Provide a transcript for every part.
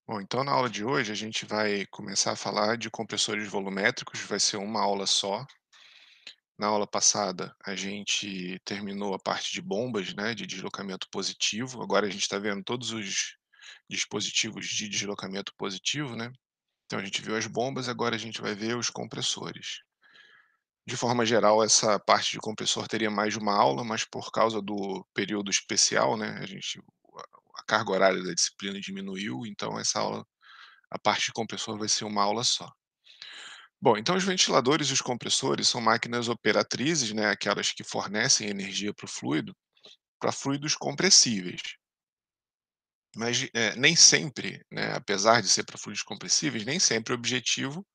Bom, então na aula de hoje a gente vai começar a falar de compressores volumétricos, vai ser uma aula só. Na aula passada a gente terminou a parte de bombas, né, de deslocamento positivo. Agora a gente está vendo todos os dispositivos de deslocamento positivo, né? Então a gente viu as bombas, agora a gente vai ver os compressores. De forma geral, essa parte de compressor teria mais de uma aula, mas por causa do período especial, né, a carga horária da disciplina diminuiu, então essa aula a parte de compressor vai ser uma aula só. Bom, então os ventiladores e os compressores são máquinas operatrizes, né, aquelas que fornecem energia para fluidos compressíveis. Mas nem sempre, né, apesar de ser para fluidos compressíveis, nem sempre o objetivo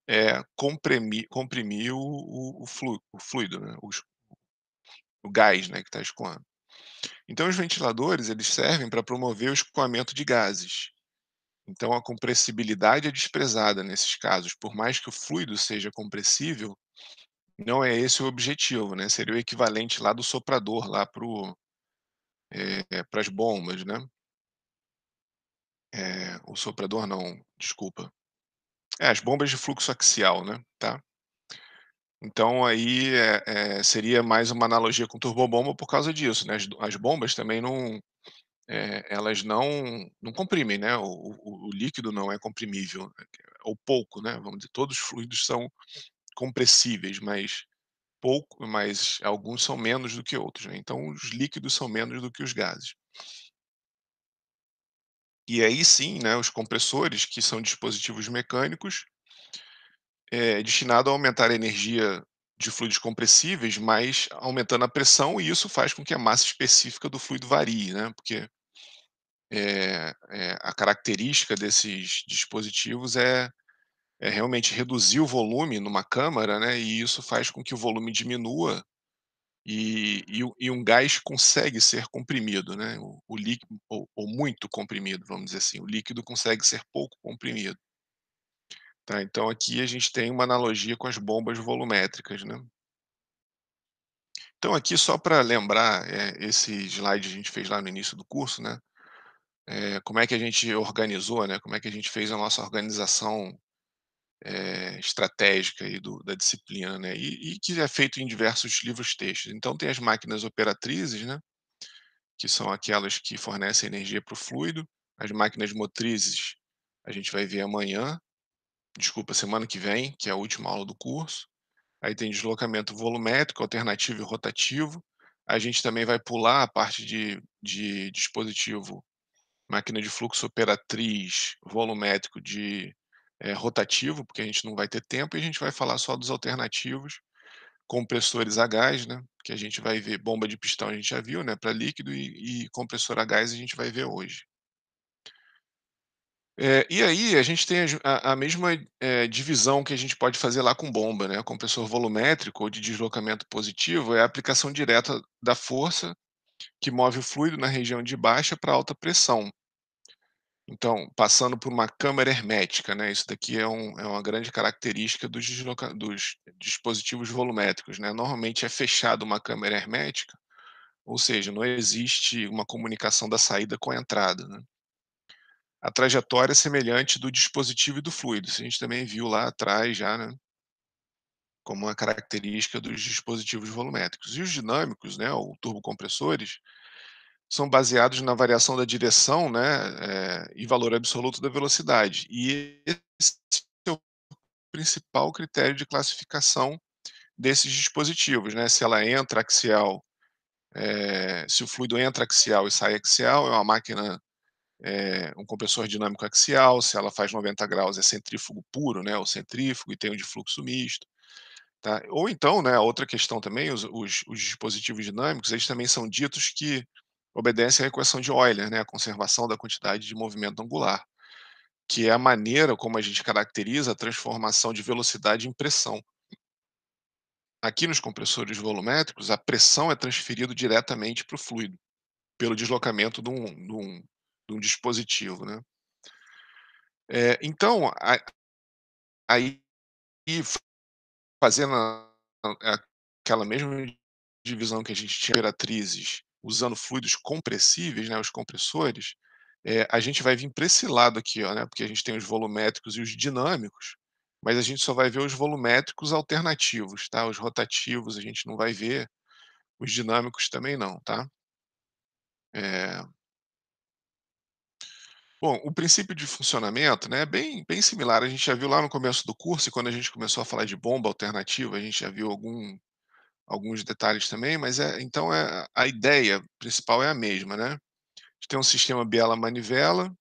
é comprimir o fluido, né, o gás, né, que está escoando. Então os ventiladores eles servem para promover o escoamento de gases. Então a compressibilidade é desprezada nesses casos, por mais que o fluido seja compressível, não é esse o objetivo, né, seria o equivalente lá do soprador lá para as bombas, né. O soprador não, desculpa. As bombas de fluxo axial, né, tá. Então aí, seria mais uma analogia com turbobomba por causa disso, né, as bombas também não, elas não comprimem, né, o líquido não é comprimível, ou pouco, né, vamos dizer, todos os fluidos são compressíveis, mas alguns são menos do que outros, né, então os líquidos são menos do que os gases. E aí sim, né, os compressores, que são dispositivos mecânicos, destinado a aumentar a energia de fluidos compressíveis, mas aumentando a pressão, e isso faz com que a massa específica do fluido varie, né, porque, a característica desses dispositivos é realmente reduzir o volume numa câmara, né, e isso faz com que o volume diminua e um gás consegue ser comprimido, né, o líquido ou muito comprimido, vamos dizer assim, o líquido consegue ser pouco comprimido, tá. Então aqui a gente tem uma analogia com as bombas volumétricas, né. Então aqui só para lembrar, esse slide a gente fez lá no início do curso, né, como é que a gente organizou, né, como é que a gente fez a nossa organização, estratégica aí da disciplina, né, e que é feito em diversos livros textos. Então tem as máquinas operatrizes, né, que são aquelas que fornecem energia para o fluido. As máquinas motrizes a gente vai ver amanhã, desculpa, semana que vem, que é a última aula do curso. Aí tem deslocamento volumétrico, alternativo e rotativo. A gente também vai pular a parte de dispositivo, máquina de fluxo operatriz, volumétrico rotativo, porque a gente não vai ter tempo, e a gente vai falar só dos alternativos, compressores a gás, né, que a gente vai ver bomba de pistão a gente já viu, né, para líquido e compressor a gás a gente vai ver hoje. E aí a gente tem a mesma, divisão que a gente pode fazer lá com bomba, né, compressor volumétrico ou de deslocamento positivo é a aplicação direta da força que move o fluido na região de baixa para alta pressão. Então, passando por uma câmara hermética, né, isso daqui é uma grande característica dos dispositivos volumétricos, né, normalmente é fechado uma câmara hermética, ou seja, não existe uma comunicação da saída com a entrada, né. A trajetória é semelhante do dispositivo e do fluido, isso a gente também viu lá atrás já, né, como uma característica dos dispositivos volumétricos. E os dinâmicos, né, ou turbocompressores, são baseados na variação da direção, né, e valor absoluto da velocidade. E esse é o principal critério de classificação desses dispositivos, né, se ela entra axial, se o fluido entra axial e sai axial, é uma máquina, um compressor dinâmico axial. Se ela faz 90 graus, é centrífugo puro, né, ou centrífugo e tem um de fluxo misto, tá. Ou então, né, outra questão também, os dispositivos dinâmicos, eles também são ditos que obedecem à equação de Euler, né, a conservação da quantidade de movimento angular, que é a maneira como a gente caracteriza a transformação de velocidade em pressão. Aqui nos compressores volumétricos, a pressão é transferida diretamente para o fluido, pelo deslocamento de um dispositivo, né. Então, aí fazendo aquela mesma divisão que a gente tinha de imperatrizes, usando fluidos compressíveis, né, os compressores, a gente vai vir para esse lado aqui, ó, né, porque a gente tem os volumétricos e os dinâmicos, mas a gente só vai ver os volumétricos alternativos, tá, os rotativos a gente não vai ver, os dinâmicos também não, tá. Eh, bom, o princípio de funcionamento, né, é bem similar, a gente já viu lá no começo do curso e quando a gente começou a falar de bomba alternativa, a gente já viu alguns detalhes também, mas então a ideia principal é a mesma, né. A gente tem um sistema biela-manivela,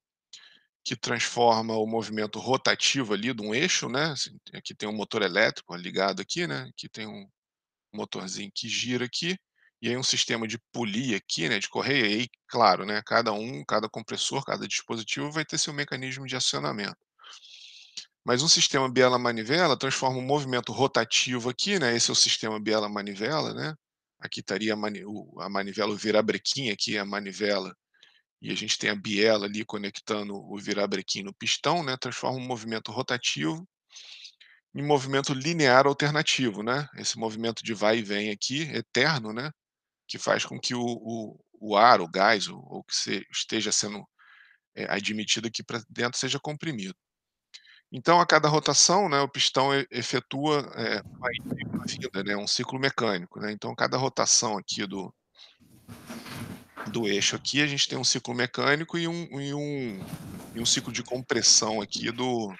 que transforma o movimento rotativo ali de um eixo, né, assim, aqui tem um motor elétrico ligado aqui, né, aqui tem um motorzinho que gira aqui, e aí um sistema de polia aqui, né, de correia, e aí, claro, né, cada compressor, cada dispositivo vai ter seu mecanismo de acionamento. Mas um sistema biela-manivela transforma o movimento rotativo aqui, né, esse é o sistema biela-manivela, né, aqui estaria a manivela, o virabrequim aqui é a manivela, e a gente tem a biela ali conectando o virabrequim no pistão, né, transforma um movimento rotativo em movimento linear alternativo, né, esse movimento de vai e vem aqui, eterno, né, que faz com que o ar, o gás, o que esteja sendo admitido aqui para dentro seja comprimido. Então, a cada rotação, né, o pistão efetua uma ida e uma vinda, né, um ciclo mecânico, né, então cada rotação aqui do eixo aqui, a gente tem um ciclo mecânico e um ciclo de compressão aqui do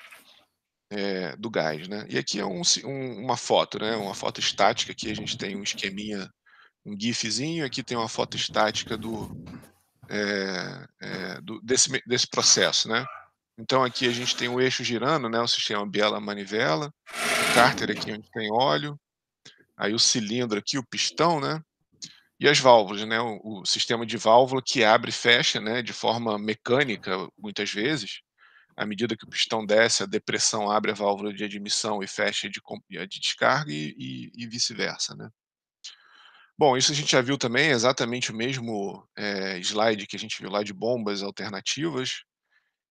gás, né. E aqui é uma foto, né, uma foto estática, aqui a gente tem um esqueminha, um gifzinho, aqui tem uma foto estática desse processo, né. Então aqui a gente tem o eixo girando, né, o sistema biela-manivela, o cárter aqui onde tem óleo, aí o cilindro aqui, o pistão, né, e as válvulas, né, o sistema de válvula que abre e fecha, né, de forma mecânica, muitas vezes, à medida que o pistão desce, a depressão abre a válvula de admissão e fecha a de descarga e vice-versa, né. Bom, isso a gente já viu também, exatamente o mesmo, slide que a gente viu lá de bombas alternativas,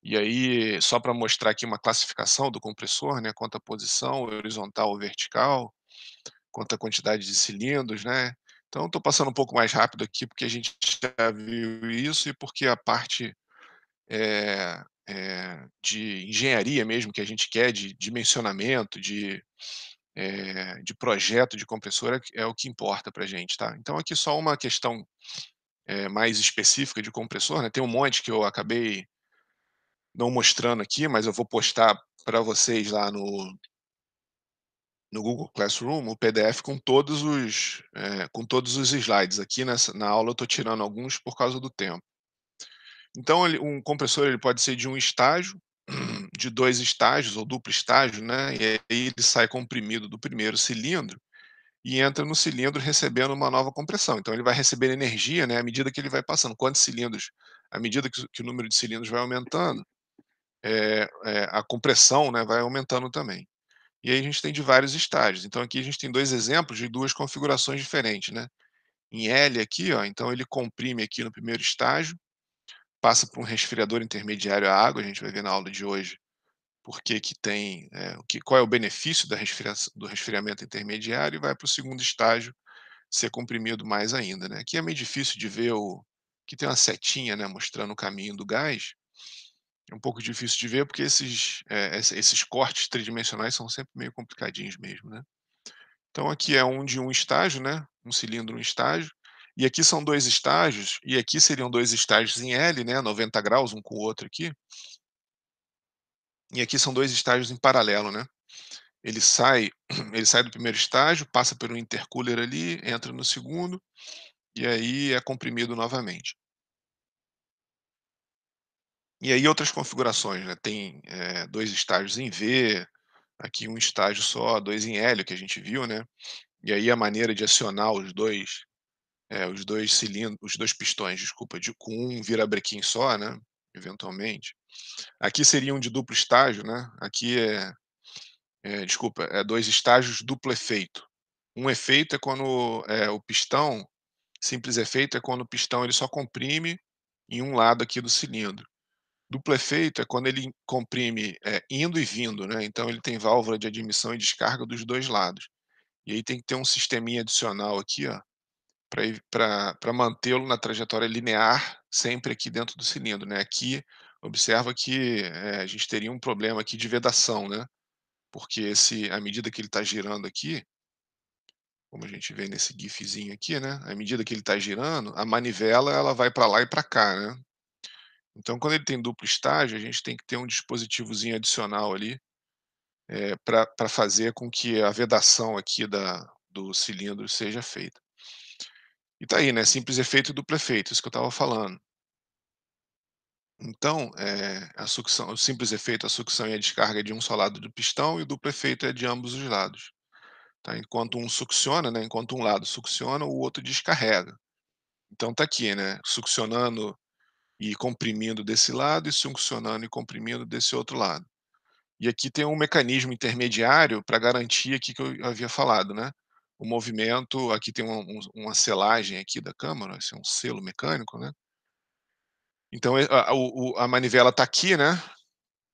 e aí só para mostrar aqui uma classificação do compressor, né, quanto à posição horizontal ou vertical, quanto à quantidade de cilindros, né. Então estou passando um pouco mais rápido aqui, porque a gente já viu isso e porque a parte de engenharia mesmo que a gente quer, de dimensionamento, de projeto de compressor é o que importa para a gente, tá. Então aqui só uma questão, mais específica de compressor, né, tem um monte que eu acabei não mostrando aqui, mas eu vou postar para vocês lá no Google Classroom, o PDF com todos os slides. Aqui na aula eu estou tirando alguns por causa do tempo. Então um compressor ele pode ser de um estágio, de 2 estágios ou duplo estágio, né, e aí ele sai comprimido do primeiro cilindro e entra no cilindro recebendo uma nova compressão. Então ele vai receber energia, né, à medida que ele vai passando. Quantos cilindros à medida que o número de cilindros vai aumentando, a compressão, né, vai aumentando também. E aí a gente tem de vários estágios. Então aqui a gente tem 2 exemplos de 2 configurações diferentes, né. Em L aqui, ó, então ele comprime aqui no primeiro estágio, passa por um resfriador intermediário à água, a gente vai ver na aula de hoje por que que tem, qual é o benefício do resfriamento intermediário e vai para o segundo estágio ser comprimido mais ainda, né. Aqui é meio difícil de ver que tem uma setinha, né, mostrando o caminho do gás, é um pouco difícil de ver porque esses cortes tridimensionais são sempre meio complicadinhos mesmo, né. Então aqui é um de um estágio, né, um cilindro, um estágio, e aqui são 2 estágios, e aqui seriam 2 estágios em L, né, 90 graus um com o outro aqui, e aqui são 2 estágios em paralelo, né. Ele sai ele sai do primeiro estágio, passa pelo intercooler ali, entra no segundo, e aí é comprimido novamente. E aí outras configurações, né, tem, 2 estágios em V, aqui um estágio só, 2 em L, que a gente viu, né, e aí a maneira de acionar os dois cilindros, os 2 pistões, desculpa, com um virabrequim só, né, eventualmente. Aqui seria um de duplo estágio, né, aqui desculpa, 2 estágios duplo efeito. Um efeito é quando, o pistão simples efeito é quando o pistão ele só comprime em um lado aqui do cilindro. Duplo efeito é quando ele comprime, indo e vindo, né, então ele tem válvula de admissão e descarga dos 2 lados. E aí tem que ter um sisteminha adicional aqui, ó, para mantê-lo na trajetória linear, sempre aqui dentro do cilindro, né. Aqui, observa que, a gente teria um problema aqui de vedação, né, porque esse à medida que ele está girando aqui, como a gente vê nesse gifzinho aqui, né, à medida que ele está girando, a manivela ela vai para lá e para cá, né. Então quando ele tem duplo estágio, a gente tem que ter um dispositivozinho adicional ali, pra fazer com que a vedação aqui do cilindro seja feita. E tá aí, né, simples efeito e duplo efeito, isso que eu estava falando. Então, a sucção o simples efeito, a sucção e a descarga é de um só lado do pistão e o duplo efeito é de ambos os lados, tá. Enquanto um succiona, né, enquanto um lado succiona, o outro descarrega. Então tá aqui, né, succionando e comprimindo desse lado e succionando e comprimindo desse outro lado. E aqui tem um mecanismo intermediário para garantir aqui que eu havia falado, né, o movimento aqui tem uma selagem aqui da câmara, esse é um selo mecânico, né. Então a manivela está aqui, né,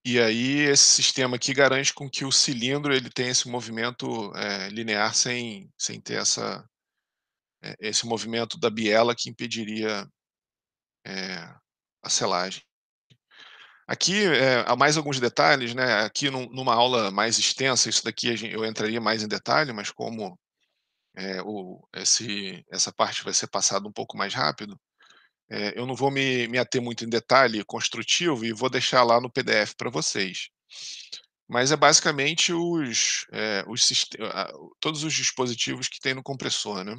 e aí esse sistema aqui garante com que o cilindro ele tenha esse movimento, linear sem ter esse movimento da biela que impediria, eh, a selagem. Aqui, há mais alguns detalhes, né, aqui numa aula mais extensa, isso daqui eu entraria mais em detalhe, mas como, essa parte vai ser passada um pouco mais rápido, eu não vou me ater muito em detalhe construtivo e vou deixar lá no PDF para vocês. Mas é basicamente todos os dispositivos que tem no compressor, né.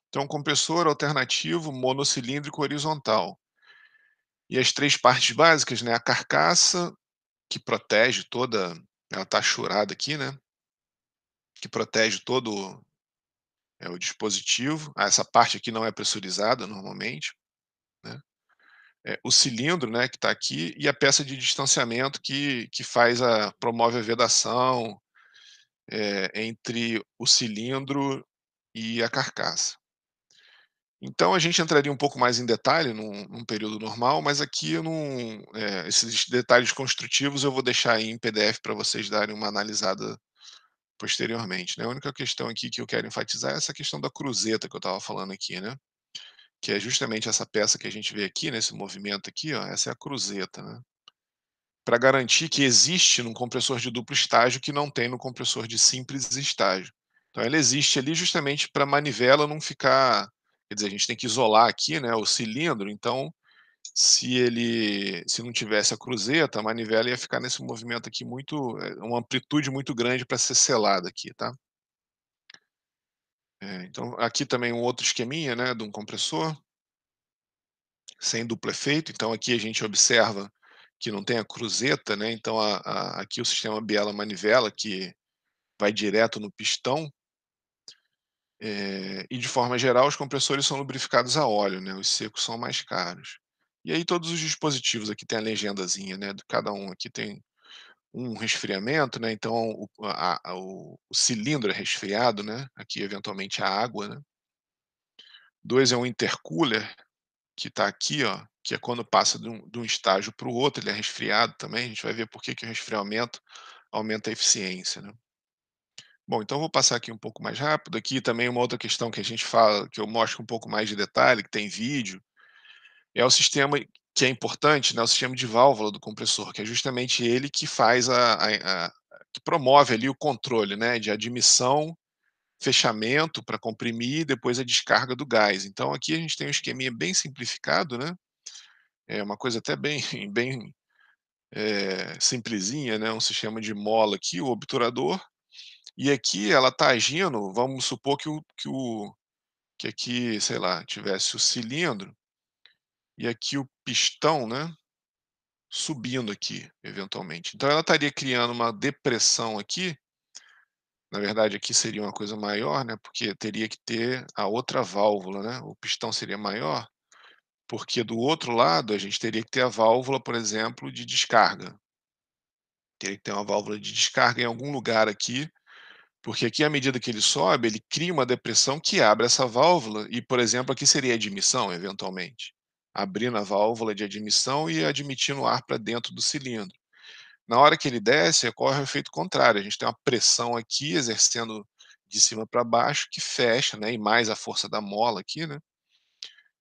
Então compressor alternativo monocilíndrico horizontal. E as 3 partes básicas, né, a carcaça, que protege toda ela tá achurada aqui, né, que protege todo, o dispositivo. Essa parte aqui não é pressurizada normalmente, né. O cilindro, né, que está aqui, e a peça de distanciamento que promove a vedação, entre o cilindro e a carcaça. Então a gente entraria um pouco mais em detalhe num período normal, mas aqui eu não esses detalhes construtivos eu vou deixar aí em PDF para vocês darem uma analisada posteriormente, né. A única questão aqui que eu quero enfatizar é essa questão da cruzeta que eu estava falando aqui, né, que é justamente essa peça que a gente vê aqui, nesse movimento aqui, ó, essa é a cruzeta, né, para garantir que existe num compressor de duplo estágio que não tem no compressor de simples estágio. Então ela existe ali justamente para a manivela não ficar, quer dizer, a gente tem que isolar aqui, né, o cilindro, então se não tivesse a cruzeta, a manivela ia ficar nesse movimento aqui uma amplitude muito grande para ser selada aqui, tá. Então aqui também um outro esqueminha, né, de um compressor, sem duplo efeito, então aqui a gente observa que não tem a cruzeta, né, então aqui o sistema biela-manivela que vai direto no pistão, e de forma geral os compressores são lubrificados a óleo, né, os secos são mais caros. E aí todos os dispositivos aqui tem a legendazinha, né, de cada um aqui tem um resfriamento, né, então o cilindro é resfriado, né, aqui eventualmente a água, né. 2 é um intercooler, que está aqui, ó, que é quando passa de um estágio para o outro, ele é resfriado também, a gente vai ver por que que o resfriamento aumenta a eficiência, né. Bom, então eu vou passar aqui um pouco mais rápido, aqui também uma outra questão que a gente fala, que eu mostro um pouco mais de detalhe, que tem vídeo, é o sistema que é importante, né, o sistema de válvula do compressor, que é justamente ele que faz que promove ali o controle, né, de admissão, fechamento para comprimir e depois a descarga do gás. Então aqui a gente tem um esqueminha bem simplificado, né, é uma coisa até bem bem, simplesinha, né, um sistema de mola aqui, o obturador, e aqui ela está agindo, vamos supor que aqui, sei lá, tivesse o cilindro, e aqui o pistão, né, subindo aqui, eventualmente. Então ela estaria criando uma depressão aqui, na verdade aqui seria uma coisa maior, né, porque teria que ter a outra válvula, né, o pistão seria maior, porque do outro lado a gente teria que ter a válvula, por exemplo, de descarga. Teria que ter uma válvula de descarga em algum lugar aqui, porque aqui à medida que ele sobe, ele cria uma depressão que abre essa válvula e, por exemplo, aqui seria a admissão, eventualmente. Abrindo a válvula de admissão e admitindo o ar para dentro do cilindro. Na hora que ele desce, ocorre o efeito contrário, a gente tem uma pressão aqui exercendo de cima para baixo que fecha, né, e mais a força da mola aqui, né,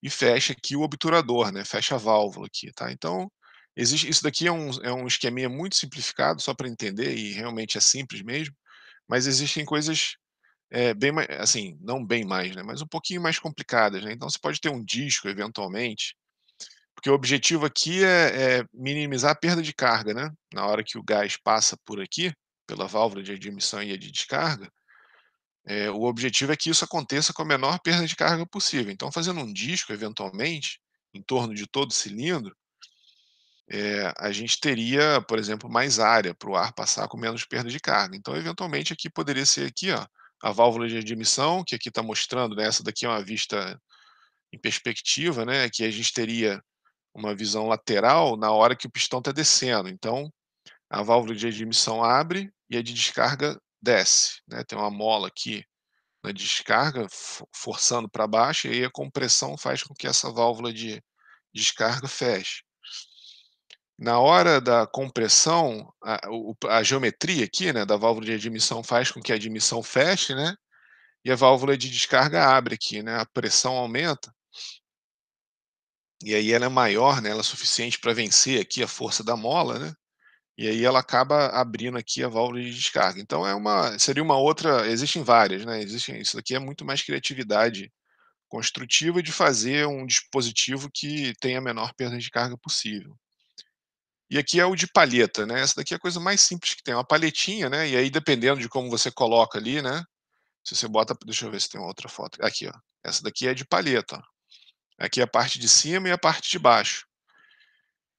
e fecha aqui o obturador, né, fecha a válvula aqui, tá. Então, existe isso daqui é um esqueminha muito simplificado, só para entender e realmente é simples mesmo, mas existem coisas, bem mai assim, não bem mais, né, mas um pouquinho mais complicadas, né. Então você pode ter um disco eventualmente, porque o objetivo aqui é minimizar a perda de carga, né, na hora que o gás passa por aqui, pela válvula de admissão e de descarga, o objetivo é que isso aconteça com a menor perda de carga possível. Então, fazendo um disco, eventualmente, em torno de todo o cilindro, a gente teria, por exemplo, mais área para o ar passar com menos perda de carga. Então, eventualmente, aqui poderia ser aqui, ó, a válvula de admissão, que aqui está mostrando, né, essa daqui é uma vista em perspectiva, né, que a gente teria uma visão lateral na hora que o pistão está descendo. Então, a válvula de admissão abre e a de descarga desce, né? Tem uma mola aqui na descarga forçando para baixo e aí a compressão faz com que essa válvula de descarga feche. Na hora da compressão, a geometria aqui, né, da válvula de admissão faz com que a admissão feche, né, e a válvula de descarga abre aqui, né, a pressão aumenta, e aí ela é maior, né, ela é suficiente para vencer aqui a força da mola, né, e aí ela acaba abrindo aqui a válvula de descarga. Então seria uma outra, existem várias, né, isso daqui é muito mais criatividade construtiva de fazer um dispositivo que tenha a menor perda de carga possível. E aqui é o de palheta, né, essa daqui é a coisa mais simples que tem, uma palhetinha, né, e aí dependendo de como você coloca ali, né, se você bota, deixa eu ver se tem uma outra foto, aqui ó, essa daqui é de palheta, ó. Aqui é a parte de cima e a parte de baixo.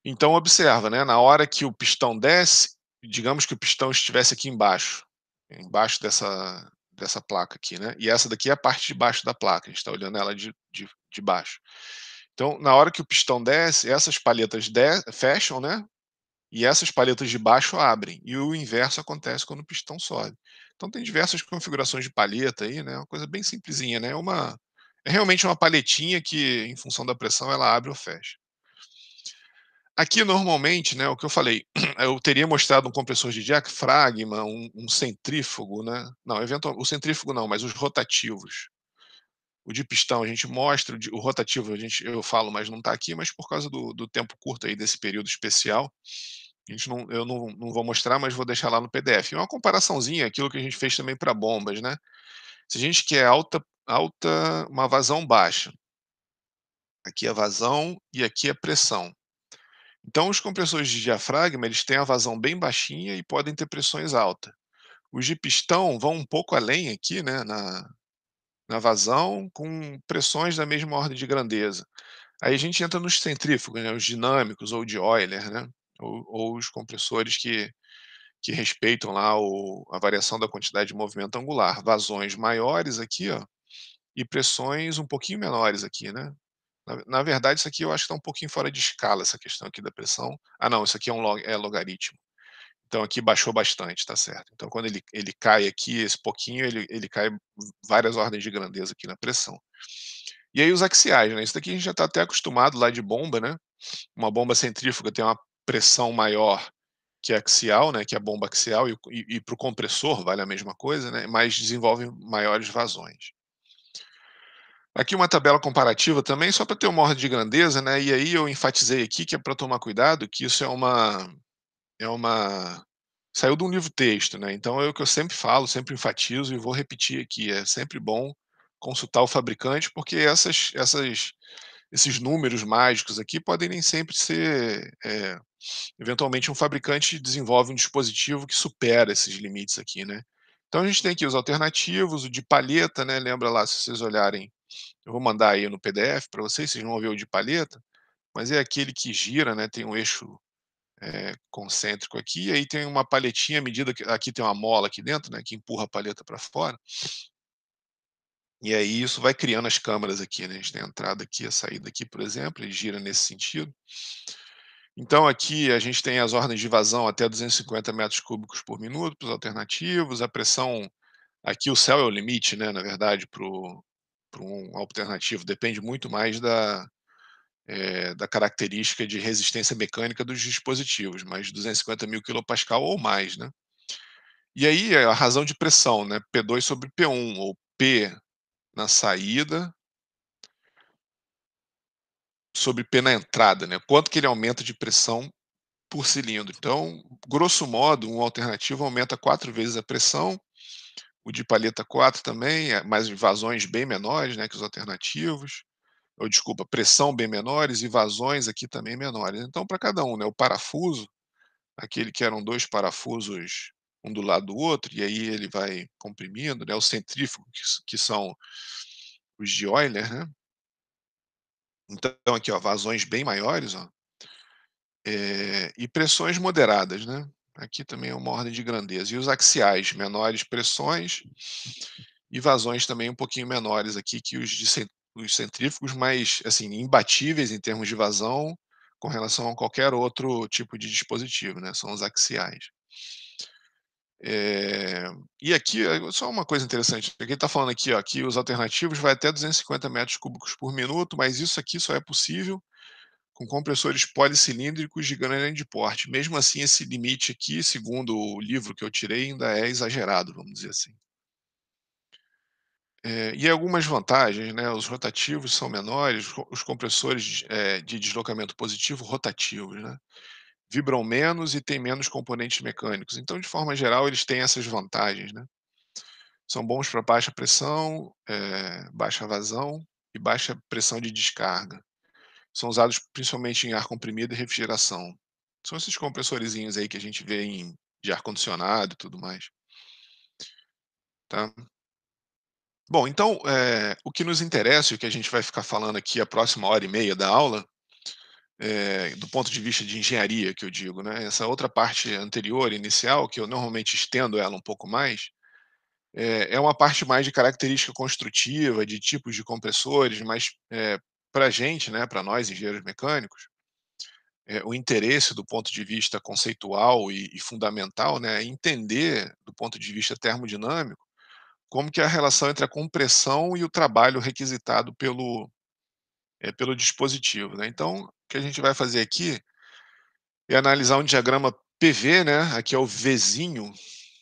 Então observa, né, na hora que o pistão desce, digamos que o pistão estivesse aqui embaixo, embaixo dessa placa aqui, né, e essa daqui é a parte de baixo da placa, a gente está olhando ela de baixo. Então, na hora que o pistão desce, essas palhetas fecham, né, e essas palhetas de baixo abrem, e o inverso acontece quando o pistão sobe. Então tem diversas configurações de palheta aí, né, uma coisa bem simplesinha, né, é realmente uma palhetinha que, em função da pressão, ela abre ou fecha. Aqui normalmente, né, o que eu falei, eu teria mostrado um compressor de diafragma, um centrífugo, né, não, eventual o centrífugo não, mas os rotativos. O de pistão a gente mostra, o rotativo eu falo, mas não está aqui, mas por causa do tempo curto aí desse período especial, a gente não eu não vou mostrar, mas vou deixar lá no PDF. É uma comparaçãozinha, aquilo que a gente fez também para bombas, né. Se a gente quer uma vazão baixa, aqui é a vazão e aqui é a pressão. Então os compressores de diafragma, eles têm a vazão bem baixinha e podem ter pressões altas. Os de pistão vão um pouco além aqui, né, na vazão, com pressões da mesma ordem de grandeza. Aí a gente entra nos centrífugos, né, os dinâmicos ou de Euler, né, ou os compressores que respeitam lá a variação da quantidade de movimento angular. Vazões maiores aqui, ó, e pressões um pouquinho menores aqui, né. Na verdade, isso aqui eu acho que está um pouquinho fora de escala, essa questão aqui da pressão. Ah, não, isso aqui é logaritmo. Então aqui baixou bastante, tá certo. Então quando ele cai aqui, esse pouquinho, ele cai várias ordens de grandeza aqui na pressão. E aí os axiais, né, isso daqui a gente já está até acostumado lá de bomba, né, uma bomba centrífuga tem uma pressão maior que a axial, né, que é a bomba axial, e para o compressor vale a mesma coisa, né, mas desenvolve maiores vazões. Aqui uma tabela comparativa também, só para ter uma ordem de grandeza, né, e aí eu enfatizei aqui que é para tomar cuidado, que isso é uma saiu de um livro-texto, né, então é o que eu sempre falo, sempre enfatizo e vou repetir aqui, é sempre bom consultar o fabricante, porque esses números mágicos aqui podem nem sempre ser, eventualmente um fabricante desenvolve um dispositivo que supera esses limites aqui, né. Então a gente tem aqui os alternativos, o de palheta, né, lembra lá, se vocês olharem, eu vou mandar aí no PDF para vocês vão ver o de palheta, mas é aquele que gira, né, tem um eixo, concêntrico aqui, e aí tem uma palhetinha à medida que aqui tem uma mola aqui dentro, né, que empurra a palheta para fora, e aí isso vai criando as câmaras aqui, né, a gente tem a entrada aqui, a saída aqui, por exemplo, ele gira nesse sentido. Então aqui a gente tem as ordens de vazão até 250 metros cúbicos por minuto para os alternativos, a pressão aqui o céu é o limite, né, na verdade, para um alternativo, depende muito mais da característica de resistência mecânica dos dispositivos, mas 250.000 quilopascal ou mais, né. E aí a razão de pressão, né, P2 sobre P1, ou P na saída sobre P na entrada, né, quanto que ele aumenta de pressão por cilindro. Então, grosso modo, um alternativo aumenta 4 vezes a pressão, o de palheta 4 também, mas vazões bem menores, né, que os alternativos, ou desculpa, pressão bem menores e vazões aqui também menores. Então, para cada um, né, o parafuso, aquele que eram 2 parafusos um do lado do outro, e aí ele vai comprimindo, né, o centrífugo que são os de Euler, né. Então aqui, ó, vazões bem maiores, ó, e pressões moderadas, né. Aqui também é uma ordem de grandeza. E os axiais, menores pressões e vazões também um pouquinho menores aqui que os centrífugos, mas, assim, imbatíveis em termos de vazão com relação a qualquer outro tipo de dispositivo, né, são os axiais. Eh, e aqui, só uma coisa interessante, aqui ele está falando aqui, ó, que os alternativos vai até 250 metros cúbicos por minuto, mas isso aqui só é possível com compressores policilíndricos de grande porte. Mesmo assim, esse limite aqui, segundo o livro que eu tirei, ainda é exagerado, vamos dizer assim. E algumas vantagens, né, os rotativos são menores, os compressores, de deslocamento positivo rotativos, né, vibram menos e têm menos componentes mecânicos. Então, de forma geral, eles têm essas vantagens, né. São bons para baixa pressão, baixa vazão e baixa pressão de descarga. São usados principalmente em ar comprimido e refrigeração. São esses compressorzinhos aí que a gente vê em de ar-condicionado e tudo mais, tá. Bom, então, o que nos interessa e o que a gente vai ficar falando aqui a próxima hora e meia da aula, do ponto de vista de engenharia que eu digo, né, essa outra parte anterior, inicial, que eu normalmente estendo ela um pouco mais, é uma parte mais de característica construtiva, de tipos de compressores, mas, para a gente, né, para nós engenheiros mecânicos, o interesse do ponto de vista conceitual e fundamental, né, é entender do ponto de vista termodinâmico, como que é a relação entre a compressão e o trabalho requisitado pelo dispositivo, né. Então, o que a gente vai fazer aqui é analisar um diagrama PV, né, aqui é o Vzinho,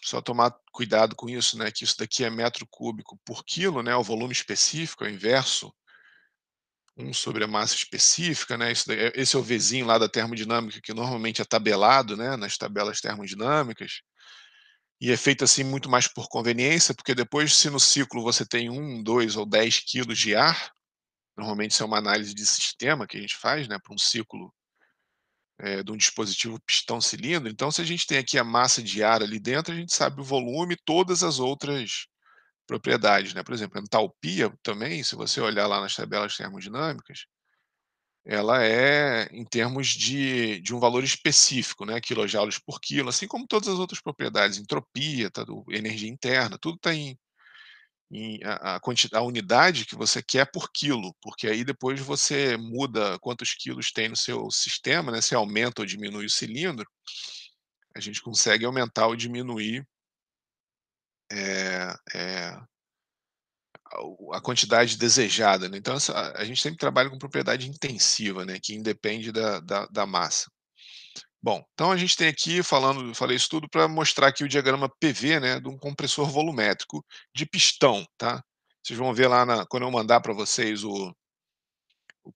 só tomar cuidado com isso, né, que isso daqui é metro cúbico por quilo, né, o volume específico, é o inverso, 1 sobre a massa específica, né, esse é o Vzinho lá da termodinâmica que normalmente é tabelado, né, nas tabelas termodinâmicas, e é feito assim muito mais por conveniência, porque depois se no ciclo você tem 1, 2 ou 10 quilos de ar, normalmente isso é uma análise de sistema que a gente faz, né, para um ciclo, de um dispositivo pistão-cilindro, então se a gente tem aqui a massa de ar ali dentro, a gente sabe o volume e todas as outras propriedades, né, por exemplo, a entalpia também, se você olhar lá nas tabelas termodinâmicas, ela é em termos de um valor específico, né, quilojoules por quilo, assim como todas as outras propriedades, entropia, tá, do energia interna, tudo está a unidade que você quer por quilo, porque aí depois você muda quantos quilos tem no seu sistema, né, se aumenta ou diminui o cilindro, a gente consegue aumentar ou diminuir, eh eh, a quantidade desejada, né. Então a gente sempre trabalha com propriedade intensiva, né, que independe da massa. Bom, então a gente tem aqui falei isso tudo para mostrar aqui o diagrama PV, né, de um compressor volumétrico de pistão, tá. Vocês vão ver lá quando eu mandar para vocês o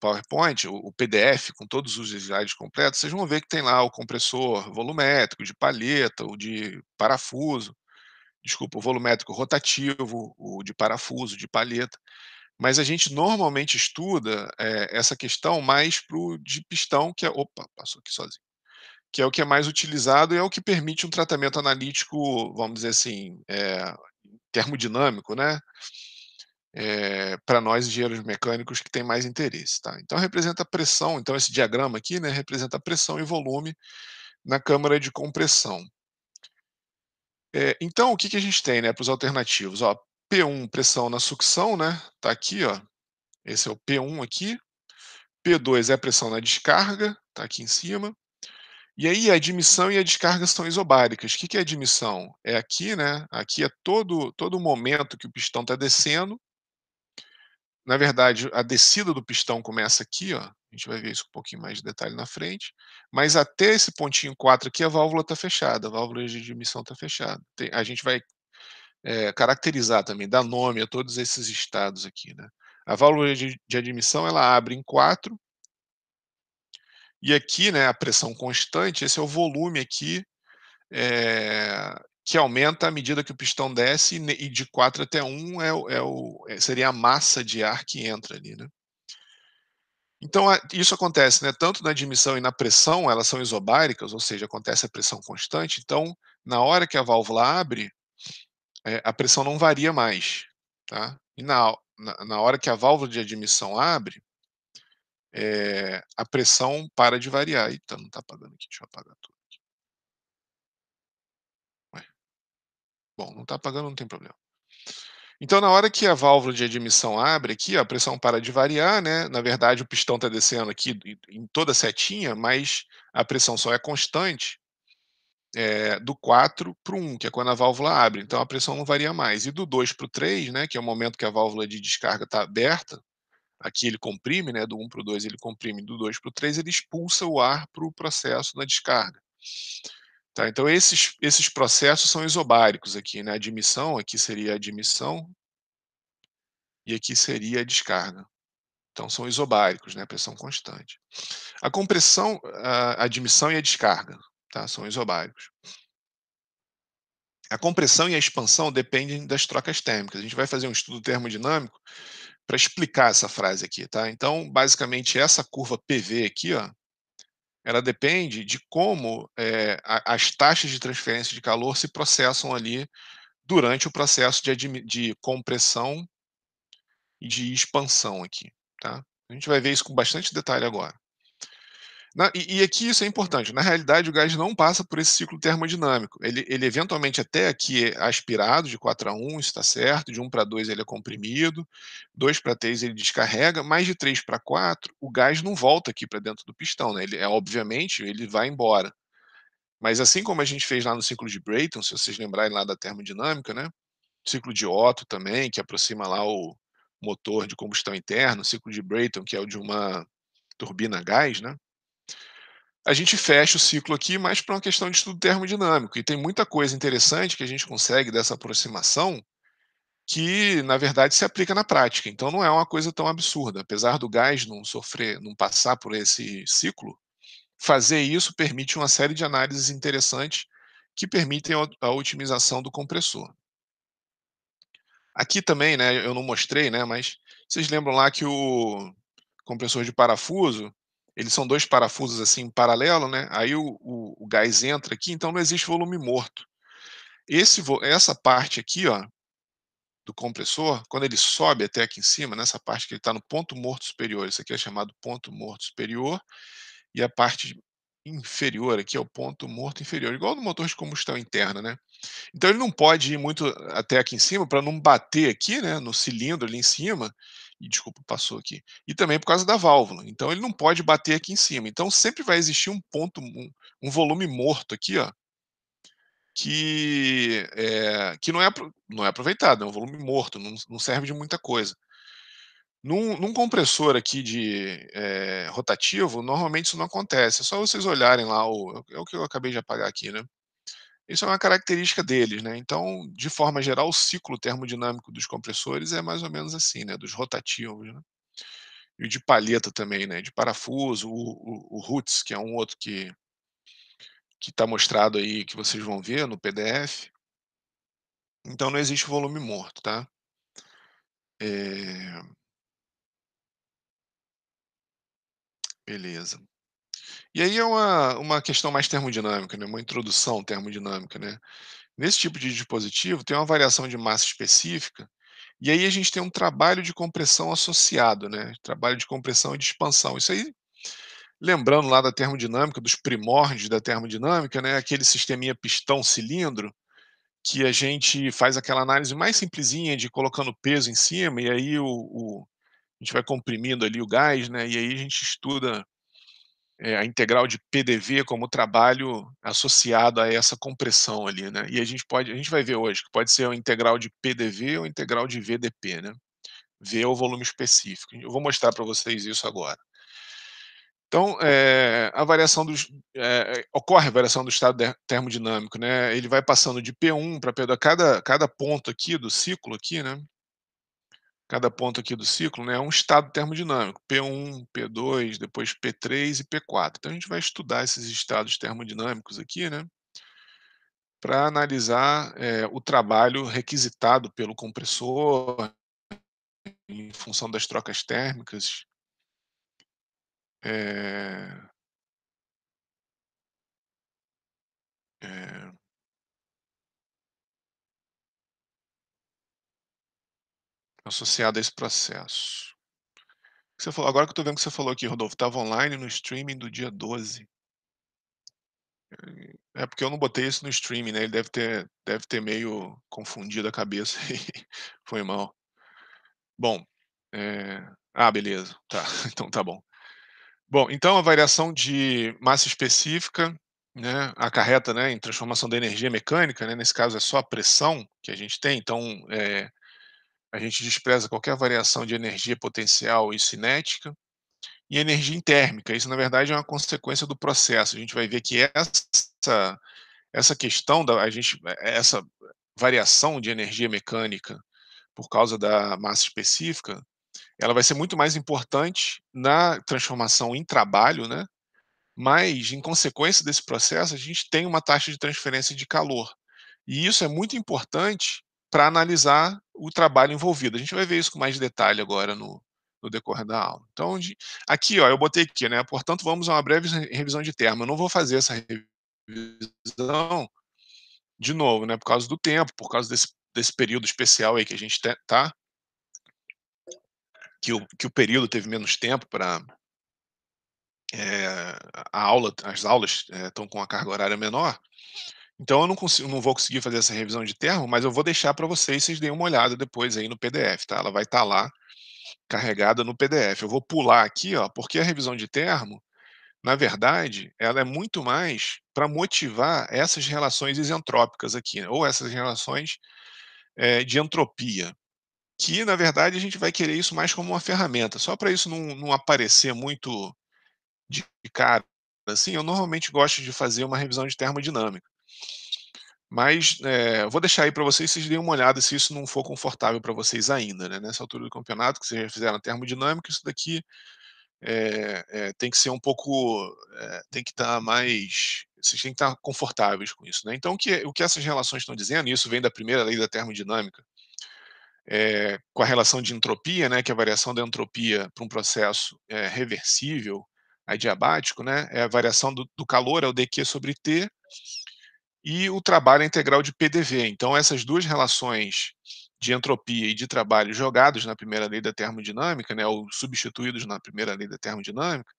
PowerPoint, o PDF com todos os slides completos, vocês vão ver que tem lá o compressor volumétrico de palheta, o de parafuso, desculpa, o volumétrico rotativo, o de parafuso, de palheta. Mas a gente normalmente estuda, essa questão mais para o de pistão, que é opa, passou aqui sozinho. Que é o que é mais utilizado e é o que permite um tratamento analítico, vamos dizer assim, termodinâmico, né, para nós engenheiros mecânicos que têm mais interesse, tá. Então representa a pressão, então esse diagrama aqui, né, representa a pressão e volume na câmara de compressão. Então o que que a gente tem, né, para os alternativos, ó, P1 pressão na sucção, né, tá aqui, ó, esse é o P1 aqui, P2 é a pressão na descarga, tá aqui em cima. E aí a admissão e a descarga são isobáricas. O que que é admissão? É aqui, né, aqui é todo o momento que o pistão está descendo. Na verdade, a descida do pistão começa aqui, ó, a gente vai ver isso com um pouquinho mais de detalhe na frente, mas até esse pontinho 4 aqui a válvula está fechada, a válvula de admissão está fechada. A gente vai, caracterizar também, dar nome a todos esses estados aqui, né. A válvula de admissão ela abre em 4 E aqui, né, a pressão constante, esse é o volume aqui, que aumenta à medida que o pistão desce e de 4 até 1 seria a massa de ar que entra ali, né. Então isso acontece, né, tanto na admissão e na pressão, elas são isobáricas, ou seja, acontece a pressão constante, então na hora que a válvula abre, a pressão não varia mais, tá. E na hora que a válvula de admissão abre, a pressão para de variar. Eita, não está apagando aqui, deixa eu apagar tudo. Ué, bom, não está apagando, não tem problema. Então, na hora que a válvula de admissão abre aqui, ó, a pressão para de variar, né? Na verdade, o pistão está descendo aqui em toda a setinha, mas a pressão só é constante do 4 para o 1, que é quando a válvula abre. Então, a pressão não varia mais. E do 2 para o 3, né? Que é o momento que a válvula de descarga está aberta, aqui ele comprime, né? Do 1 para o 2 ele comprime, do 2 para o 3 ele expulsa o ar para o processo da descarga. Tá? Então, esses processos são isobáricos aqui, né? A admissão, aqui seria a admissão, e aqui seria a descarga. Então são isobáricos, né, pressão constante. A compressão, a admissão e a descarga, tá, são isobáricos. A compressão e a expansão dependem das trocas térmicas. A gente vai fazer um estudo termodinâmico para explicar essa frase aqui, tá. Então, basicamente, essa curva PV aqui, ó, ela depende de como, as taxas de transferência de calor se processam ali durante o processo de compressão e de expansão aqui, tá. A gente vai ver isso com bastante detalhe agora. E aqui isso é importante, na realidade o gás não passa por esse ciclo termodinâmico, ele eventualmente até aqui é aspirado de 4 a 1, isso está certo, de 1 para 2 ele é comprimido, 2 para 3 ele descarrega, mas de 3 para 4 o gás não volta aqui para dentro do pistão, né, ele obviamente ele vai embora. Mas assim como a gente fez lá no ciclo de Brayton, se vocês lembrarem lá da termodinâmica, né, ciclo de Otto também, que aproxima lá o motor de combustão interna, o ciclo de Brayton, que é o de uma turbina a gás, né, a gente fecha o ciclo aqui, mas para uma questão de estudo termodinâmico. E tem muita coisa interessante que a gente consegue dessa aproximação que, na verdade, se aplica na prática. Então não é uma coisa tão absurda. Apesar do gás não sofrer, não passar por esse ciclo, fazer isso permite uma série de análises interessantes que permitem a otimização do compressor. Aqui também, né, eu não mostrei, né, mas vocês lembram lá que o compressor de parafuso, eles são 2 parafusos, assim, em paralelo, né, aí o gás entra aqui, então não existe volume morto. Essa parte aqui, ó, do compressor, quando ele sobe até aqui em cima, nessa parte que ele está no ponto morto superior, isso aqui é chamado ponto morto superior, e a parte inferior aqui é o ponto morto inferior, igual no motor de combustão interna, né. Então ele não pode ir muito até aqui em cima para não bater aqui, né, no cilindro ali em cima, e desculpa, passou aqui. E também por causa da válvula, então ele não pode bater aqui em cima. Então sempre vai existir um volume morto aqui, ó, que não é aproveitado, é um volume morto, não serve de muita coisa. Num compressor aqui rotativo, normalmente isso não acontece, é só vocês olharem lá é o que eu acabei de apagar aqui, né. Isso é uma característica deles, né. Então, de forma geral, o ciclo termodinâmico dos compressores é mais ou menos assim, né, dos rotativos, né. E o de palheta também, né, de parafuso, o Roots, que é um outro que está mostrado aí, que vocês vão ver no PDF. Então não existe volume morto, tá. Eh, beleza. E aí é uma questão mais termodinâmica, né, uma introdução termodinâmica, né. Nesse tipo de dispositivo tem uma variação de massa específica, e aí a gente tem um trabalho de compressão associado, né, trabalho de compressão e de expansão. Isso aí, lembrando lá da termodinâmica, dos primórdios da termodinâmica, né, aquele sisteminha pistão-cilindro, que a gente faz aquela análise mais simplesinha de colocando peso em cima, e aí a gente vai comprimindo ali o gás, né, e aí a gente estuda a integral de PDV como trabalho associado a essa compressão ali, né. E a gente vai ver hoje que pode ser a integral de PDV ou integral de VDP, né. V é o volume específico. Eu vou mostrar para vocês isso agora. Então, a variação ocorre a variação do estado termodinâmico, né, ele vai passando de P1 para P2, cada ponto aqui do ciclo aqui, né, cada ponto aqui do ciclo, né, é um estado termodinâmico, P1, P2, depois P3 e P4. Então a gente vai estudar esses estados termodinâmicos aqui, né, para analisar, o trabalho requisitado pelo compressor em função das trocas térmicas, eh eh, associado a esse processo. Você falou agora que eu tô vendo que você falou aqui, Rodolfo, estava online no streaming do dia 12. É porque eu não botei isso no streaming, né, ele deve ter meio confundido a cabeça e foi mal. Bom, beleza, tá, então tá bom. Bom, então a variação de massa específica, né, acarreta, né, em transformação da energia mecânica, né, nesse caso é só a pressão que a gente tem, então, a gente despreza qualquer variação de energia potencial e cinética, e energia térmica, isso na verdade é uma consequência do processo, a gente vai ver que essa questão da a gente essa variação de energia mecânica por causa da massa específica, ela vai ser muito mais importante na transformação em trabalho, né, mas em consequência desse processo, a gente tem uma taxa de transferência de calor. E isso é muito importante para analisar o trabalho envolvido. A gente vai ver isso com mais detalhe agora no decorrer da aula. Então, aqui, ó, eu botei aqui, né? Portanto, vamos a uma breve revisão de termo. Eu não vou fazer essa revisão de novo, né? Por causa do tempo, por causa desse período especial aí que a gente tá, que o período teve menos tempo para as aulas estão com uma carga horária menor. Então eu não vou conseguir fazer essa revisão de termo, mas eu vou deixar para vocês deem uma olhada depois aí no PDF, tá? Ela vai estar lá carregada no PDF. Eu vou pular aqui, ó, porque a revisão de termo, na verdade, ela é muito mais para motivar essas relações isentrópicas aqui, né, ou essas relações, de entropia, que na verdade a gente vai querer isso mais como uma ferramenta, só para isso não aparecer muito de cara, assim, eu normalmente gosto de fazer uma revisão de termodinâmica. Mas, eu vou deixar aí para vocês deem uma olhada se isso não for confortável para vocês ainda, né, nessa altura do campeonato, que vocês já fizeram a termodinâmica, isso daqui, tem que ser um pouco, tem que estar mais vocês têm que estar confortáveis com isso, né. Então o que essas relações estão dizendo, e isso vem da primeira lei da termodinâmica, com a relação de entropia, né, que é a variação da entropia para um processo, reversível, adiabático, né, é a variação do calor é o dQ sobre T, e o trabalho é integral de PDV. Então, essas duas relações de entropia e de trabalho jogados na primeira lei da termodinâmica, né, ou substituídos na primeira lei da termodinâmica,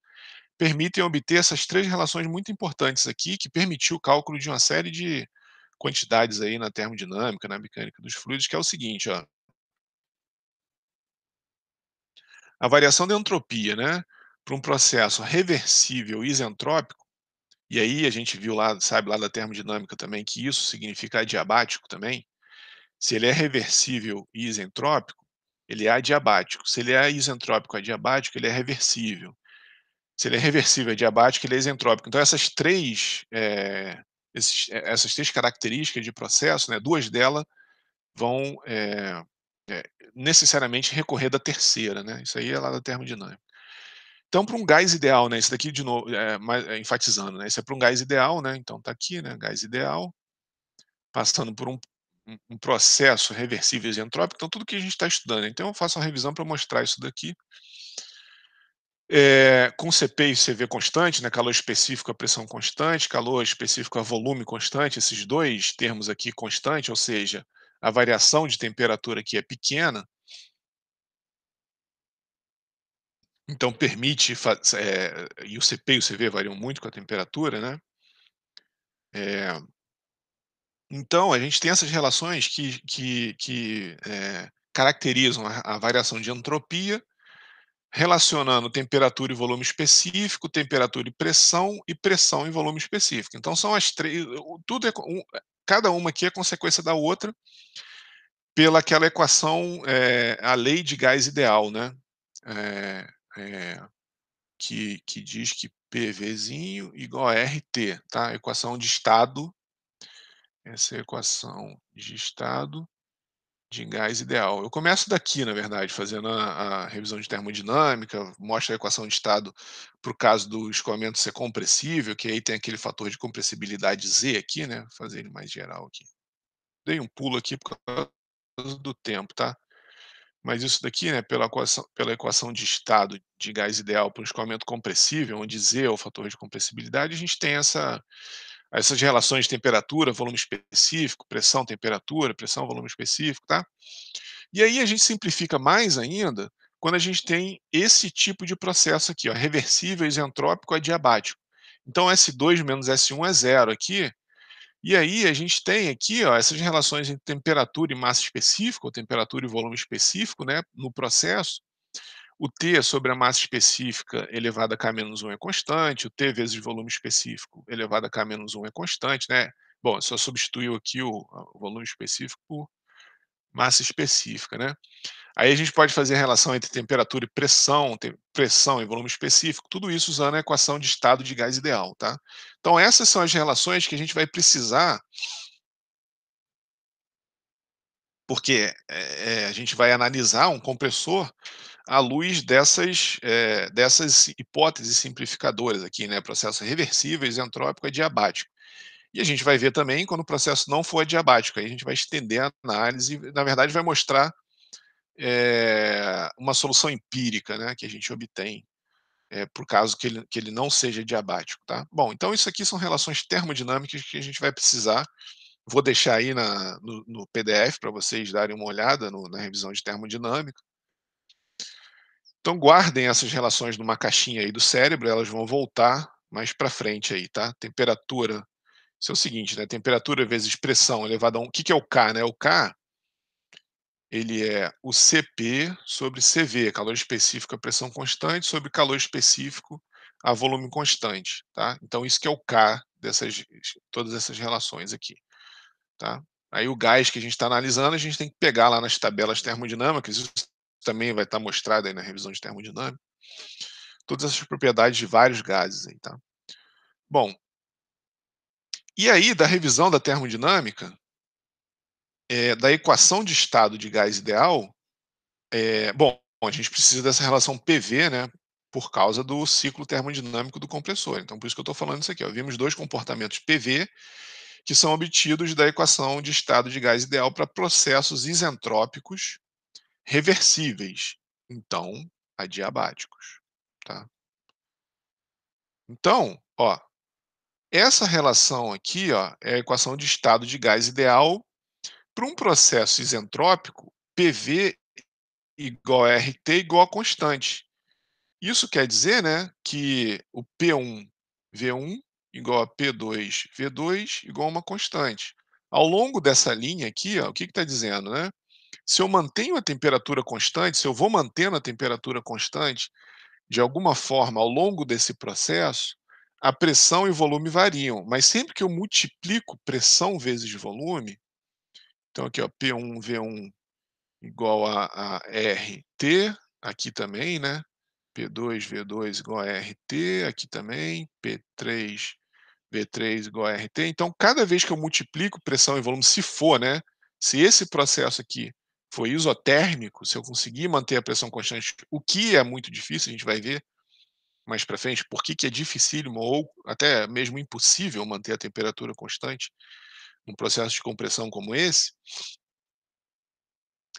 permitem obter essas três relações muito importantes aqui, que permitiu o cálculo de uma série de quantidades aí na termodinâmica, na mecânica dos fluidos, que é o seguinte, ó, a variação da entropia, né, para um processo reversível isentrópico, e aí a gente viu lá, sabe lá da termodinâmica também, que isso significa adiabático também. Se ele é reversível e isentrópico, ele é adiabático. Se ele é isentrópico adiabático, ele é reversível. Se ele é reversível adiabático, ele é isentrópico. Então essas 3 características de processo, né, 2 delas vão, eh, necessariamente recorrer da terceira, né, isso aí é lá da termodinâmica. Então para um gás ideal, né, isso daqui de novo, enfatizando, né, isso é para um gás ideal, né, então tá aqui, né, gás ideal, passando por um processo reversível isentrópico, então tudo que a gente está estudando. Então eu faço uma revisão para mostrar isso daqui. Com CP e CV constante, né, calor específico a pressão constante, calor específico a volume constante, esses 2 termos aqui constante, ou seja, a variação de temperatura aqui é pequena, então permite e o CP e o CV variam muito com a temperatura, né. Eh, então a gente tem essas relações que caracterizam a variação de entropia, relacionando temperatura e volume específico, temperatura e pressão e volume específico. Então são as 3, tudo cada uma aqui é consequência da outra, pela aquela equação, a lei de gás ideal, né, eh eh, que diz que PVzinho igual a RT, tá, equação de estado, essa é a equação de estado de gás ideal. Eu começo daqui, na verdade, fazendo a revisão de termodinâmica, mostro a equação de estado para o caso do escoamento ser compressível, que aí tem aquele fator de compressibilidade Z aqui, né, vou fazer ele mais geral aqui. Dei um pulo aqui por causa do tempo, tá. Mas isso daqui, né, pela equação de estado de gás ideal para o escoamento compressível, onde Z é o fator de compressibilidade, a gente tem essas relações de temperatura, volume específico, pressão, temperatura, pressão, volume específico, tá. E aí a gente simplifica mais ainda quando a gente tem esse tipo de processo aqui, ó, reversível, isentrópico, adiabático. Então S2 menos S1 é zero aqui, e aí a gente tem aqui, ó, essas relações entre temperatura e massa específica, ou temperatura e volume específico, né, no processo. O T sobre a massa específica elevado a K menos 1 é constante, o T vezes volume específico elevado a K menos 1 é constante, né. Bom, só substituiu aqui o volume específico por massa específica, né. Aí a gente pode fazer a relação entre temperatura e pressão, pressão e volume específico, tudo isso usando a equação de estado de gás ideal, tá. Então essas são as relações que a gente vai precisar, porque, a gente vai analisar um compressor à luz dessas hipóteses simplificadoras aqui, né, processo reversível, isentrópico, adiabático. E a gente vai ver também quando o processo não for adiabático, aí a gente vai estender a análise, na verdade vai mostrar, uma solução empírica, né, que a gente obtém, por caso que ele não seja adiabático, tá. Bom, então isso aqui são relações termodinâmicas que a gente vai precisar. Vou deixar aí no PDF para vocês darem uma olhada na revisão de termodinâmica. Então guardem essas relações numa caixinha aí do cérebro, elas vão voltar mais para frente aí, tá. Temperatura, isso é o seguinte, né, temperatura vezes pressão elevado a um, o que que é o K, né, o K, ele é o Cp sobre Cv, calor específico a pressão constante, sobre calor específico a volume constante, tá. Então isso que é o K dessas todas essas relações aqui, tá. Aí o gás que a gente está analisando, a gente tem que pegar lá nas tabelas termodinâmicas, isso também vai estar mostrado aí na revisão de termodinâmica, todas essas propriedades de vários gases aí, tá. Bom, e aí da revisão da termodinâmica, da equação de estado de gás ideal, bom, a gente precisa dessa relação PV, né, por causa do ciclo termodinâmico do compressor. Então por isso que eu estou falando isso aqui, ó, vimos 2 comportamentos PV, que são obtidos da equação de estado de gás ideal para processos isentrópicos reversíveis, então adiabáticos, tá. Então, ó, essa relação aqui, ó, é a equação de estado de gás ideal para um processo isentrópico, PV igual a RT igual a constante. Isso quer dizer, né, que o P1 V1 igual a P2 V2 igual a uma constante. Ao longo dessa linha aqui, ó, o que está dizendo, né? Se eu mantenho a temperatura constante, se eu vou mantendo a temperatura constante, de alguma forma ao longo desse processo, a pressão e o volume variam, mas sempre que eu multiplico pressão vezes volume, então aqui ó, P1 V1 igual a RT, aqui também, né? P2 V2 igual a RT, aqui também, P3 V3 igual a RT. Então, cada vez que eu multiplico pressão e volume, se for, né? Se esse processo aqui for isotérmico, se eu conseguir manter a pressão constante, o que é muito difícil, a gente vai ver mais para frente, por que que é dificílimo ou até mesmo impossível manter a temperatura constante num processo de compressão como esse,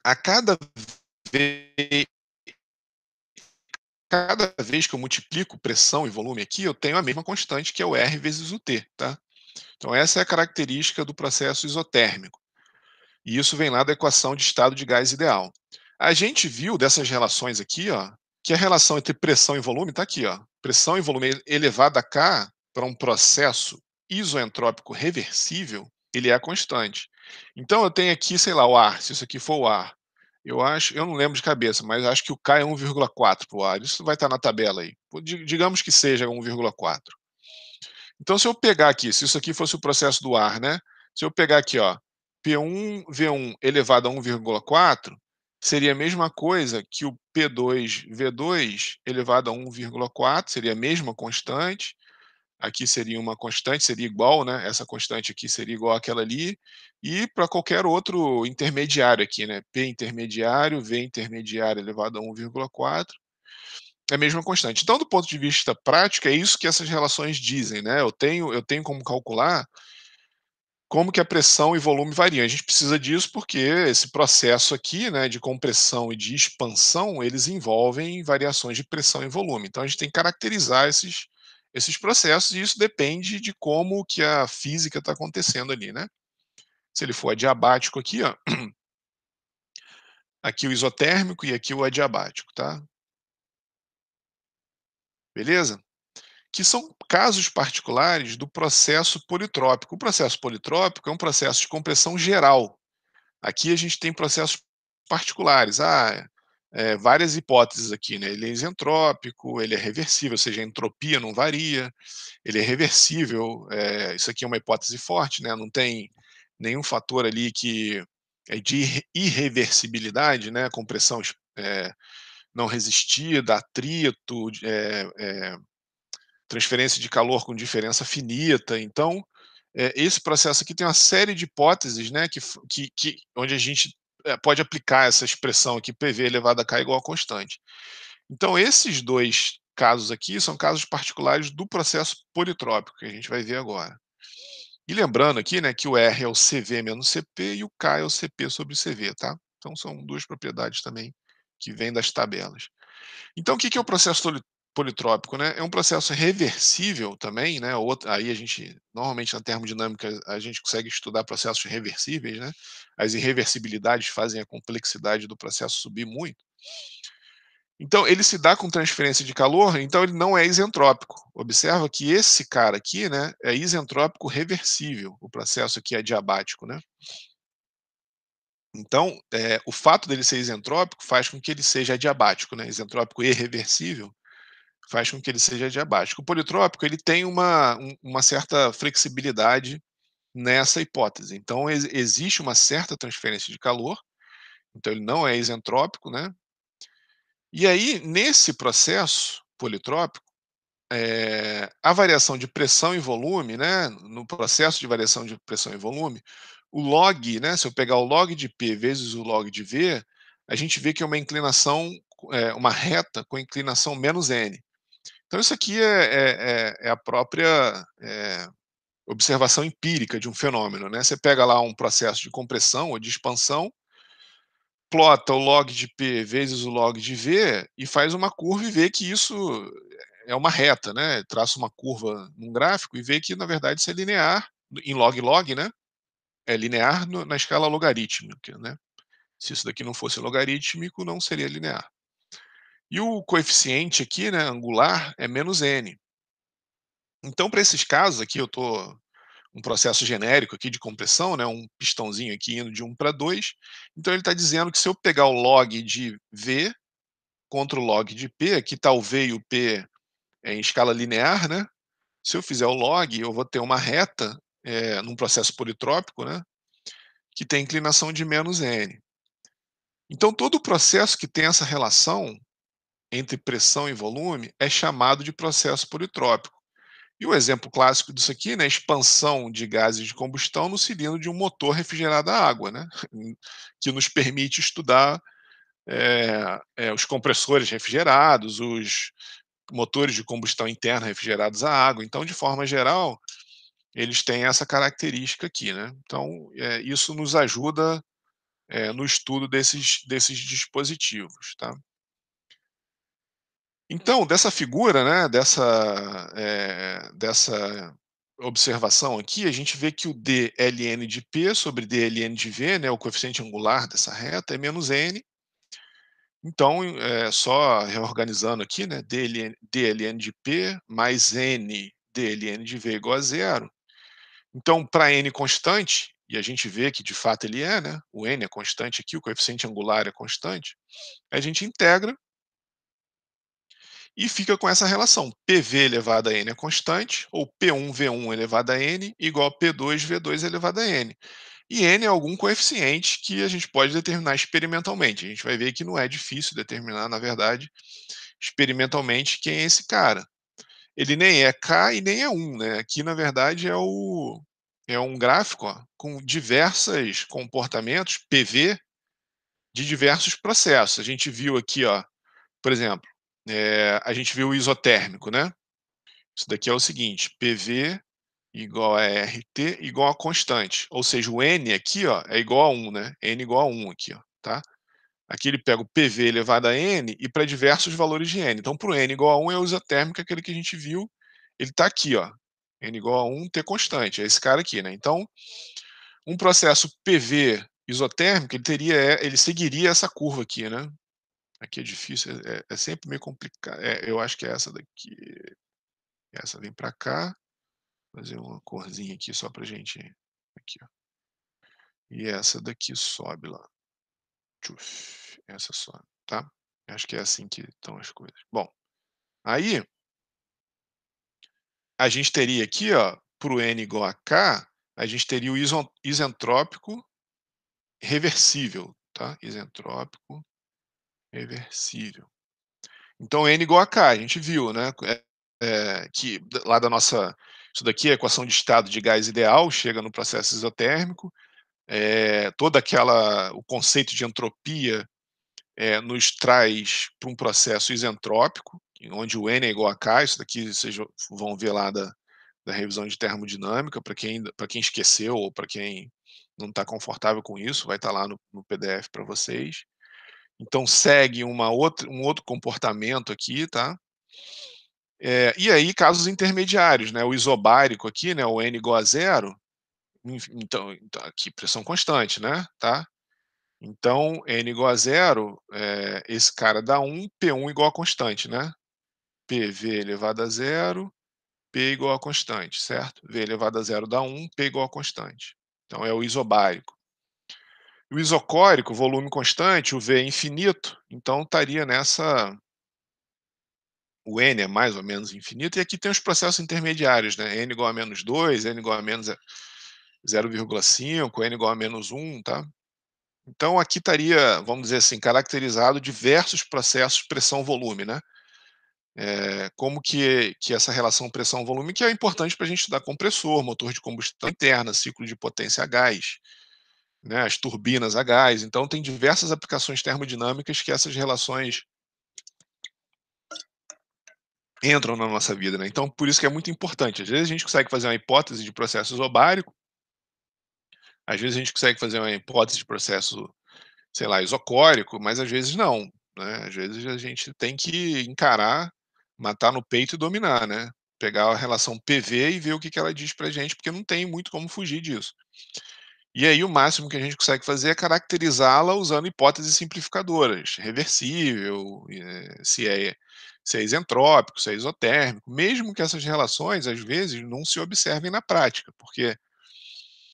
a vez, cada vez que eu multiplico pressão e volume aqui, eu tenho a mesma constante, que é o R vezes o T, tá? Então essa é a característica do processo isotérmico. E isso vem lá da equação de estado de gás ideal. A gente viu dessas relações aqui, ó, que a relação entre pressão e volume está aqui, ó. Pressão e volume elevado a K para um processo isoentrópico reversível, ele é constante. Então eu tenho aqui, sei lá, o ar, se isso aqui for o ar, eu não lembro de cabeça, mas acho que o K é 1,4 para o ar. Isso vai estar na tabela aí. Digamos que seja 1,4. Então, se eu pegar aqui, se isso aqui fosse o processo do ar, né? Se eu pegar aqui, ó, P1 V1 elevado a 1,4, seria a mesma coisa que o P2 V2 elevado a 1,4, seria a mesma constante, aqui seria uma constante, seria igual, né, essa constante aqui seria igual àquela ali, e para qualquer outro intermediário aqui, né, P intermediário, V intermediário elevado a 1,4, é a mesma constante. Então, do ponto de vista prático, é isso que essas relações dizem, né, eu tenho como calcular como que a pressão e volume variam. A gente precisa disso porque esse processo aqui, né, de compressão e de expansão, eles envolvem variações de pressão e volume. Então a gente tem que caracterizar esses processos e isso depende de como que a física está acontecendo ali, né? Se ele for adiabático aqui, ó, aqui o isotérmico e aqui o adiabático, tá? Beleza? Que são casos particulares do processo politrópico. O processo politrópico é um processo de compressão geral. Aqui a gente tem processos particulares. Várias hipóteses aqui, né? Ele é isentrópico, ele é reversível, ou seja, a entropia não varia, ele é reversível, isso aqui é uma hipótese forte, né? Não tem nenhum fator ali que é de irreversibilidade, né? Compressão não resistida, atrito, transferência de calor com diferença finita. Então, esse processo aqui tem uma série de hipóteses, né, onde a gente pode aplicar essa expressão aqui, PV elevado a K igual a constante. Então, esses dois casos aqui são casos particulares do processo politrópico, que a gente vai ver agora. E lembrando aqui, né, que o R é o CV menos CP e o K é o CP sobre CV, tá? Então, são duas propriedades também que vêm das tabelas. Então, o que que é o processo politrópico, né? É um processo reversível também, né? Aí a gente, normalmente na termodinâmica, a gente consegue estudar processos reversíveis, né? As irreversibilidades fazem a complexidade do processo subir muito. Então, ele se dá com transferência de calor, então ele não é isentrópico. Observa que esse cara aqui, né, é isentrópico reversível. O processo aqui é adiabático, né? Então, o fato dele ser isentrópico faz com que ele seja adiabático, né? Isentrópico e reversível faz com que ele seja diabático. O politrópico ele tem uma certa flexibilidade nessa hipótese. Então existe uma certa transferência de calor, então ele não é isentrópico, né? E aí nesse processo politrópico, a variação de pressão e volume, né? No processo de variação de pressão e volume, o log, né? Se eu pegar o log de P vezes o log de V, a gente vê que é uma inclinação, uma reta com inclinação menos n. Então, isso aqui é a própria observação empírica de um fenômeno, né? Você pega lá um processo de compressão ou de expansão, plota o log de P vezes o log de V e faz uma curva e vê que isso é uma reta, né? Traça uma curva num gráfico e vê que, na verdade, isso é linear, em log-log, né? É linear na escala logarítmica, né? Se isso daqui não fosse logarítmico, não seria linear. E o coeficiente aqui, né, angular, é menos n. Então, para esses casos aqui, eu estou um processo genérico aqui de compressão, né, um pistãozinho aqui indo de 1 para 2. Então ele está dizendo que se eu pegar o log de V contra o log de P, aqui está o V e o P em escala linear, né? Se eu fizer o log, eu vou ter uma reta num processo politrópico, né, que tem inclinação de menos n. Então todo processo que tem essa relação entre pressão e volume é chamado de processo politrópico. E o exemplo clássico disso aqui, né, expansão de gases de combustão no cilindro de um motor refrigerado a água, né, que nos permite estudar os compressores refrigerados, os motores de combustão interna refrigerados a água. Então, de forma geral, eles têm essa característica aqui, né? Então, isso nos ajuda no estudo desses dispositivos, tá? Então, dessa figura, né, dessa observação aqui, a gente vê que o dln de P sobre dln de V, né, o coeficiente angular dessa reta é menos n. Então, só reorganizando aqui, né, dln de P mais n dln de V igual a zero. Então, para n constante, e a gente vê que de fato ele é, né, o n é constante aqui, o coeficiente angular é constante, a gente integra e fica com essa relação. PV elevado a n é constante, ou P1V1 elevado a n igual a P2V2 elevado a n. E n é algum coeficiente que a gente pode determinar experimentalmente. A gente vai ver que não é difícil determinar, na verdade, experimentalmente quem é esse cara. ele nem é K e nem é 1, né. Aqui na verdade é um gráfico, ó, com diversas comportamentos PV de diversos processos. A gente viu aqui, ó, por exemplo, a gente viu o isotérmico, né. Isso daqui é o seguinte: PV igual a RT igual a constante, ou seja, o N aqui, ó, é igual a 1, né, N igual a 1 aqui, ó, tá. Aqui ele pega o PV elevado a N e para diversos valores de N. Então, para o N igual a 1 é o isotérmico, aquele que a gente viu, ele está aqui, ó, N igual a 1, T constante, é esse cara aqui, né. Então, um processo PV isotérmico, ele seguiria essa curva aqui, né. Aqui é difícil, é sempre meio complicado. Eu acho que é essa daqui. Essa vem para cá, fazer uma corzinha aqui só pra gente aqui, ó. E essa daqui sobe lá. Tchuf, essa sobe, tá. Acho que é assim que estão as coisas. Bom, aí a gente teria aqui, ó, para o N igual a K, a gente teria o isentrópico reversível, tá. Isentrópico reversível. Então N igual a K, a gente viu, né, que lá da nossa, isso daqui é a equação de estado de gás ideal, chega no processo isotérmico, toda aquela o conceito de entropia, nos traz para um processo isentrópico, onde o N é igual a K, isso daqui vocês vão ver lá da revisão de termodinâmica, para quem esqueceu ou para quem não está confortável com isso, vai estar lá no PDF para vocês. Então segue um outro comportamento aqui, tá. E aí casos intermediários, né, o isobárico aqui, né, o N igual a zero, então aqui pressão constante, né, tá. Então N igual a zero, esse cara dá 1, P1 igual a constante, né. PV elevado a zero, P igual a constante, certo. V elevado a zero dá 1, P igual a constante. Então é o isobárico. O isocórico, volume constante, o V é infinito, então estaria nessa, o N é mais ou menos infinito, e aqui tem os processos intermediários, né, N igual a menos 2, N igual a menos 0,5, N igual a menos 1, tá. Então aqui estaria, vamos dizer assim, caracterizado diversos processos pressão-volume, né. Como que essa relação pressão-volume, que é importante para a gente estudar compressor, motor de combustão interna, ciclo de potência a gás, né, as turbinas a gás. Então tem diversas aplicações termodinâmicas que essas relações entram na nossa vida, né. Então por isso que é muito importante. Às vezes a gente consegue fazer uma hipótese de processo isobárico, às vezes a gente consegue fazer uma hipótese de processo, sei lá, isocórico, mas às vezes não, né. Às vezes a gente tem que encarar, matar no peito e dominar, né. Pegar a relação PV e ver o que que ela diz pra gente, porque não tem muito como fugir disso. E aí o máximo que a gente consegue fazer é caracterizá-la usando hipóteses simplificadoras, reversível, se é isentrópico, se é isotérmico, mesmo que essas relações, às vezes, não se observem na prática, porque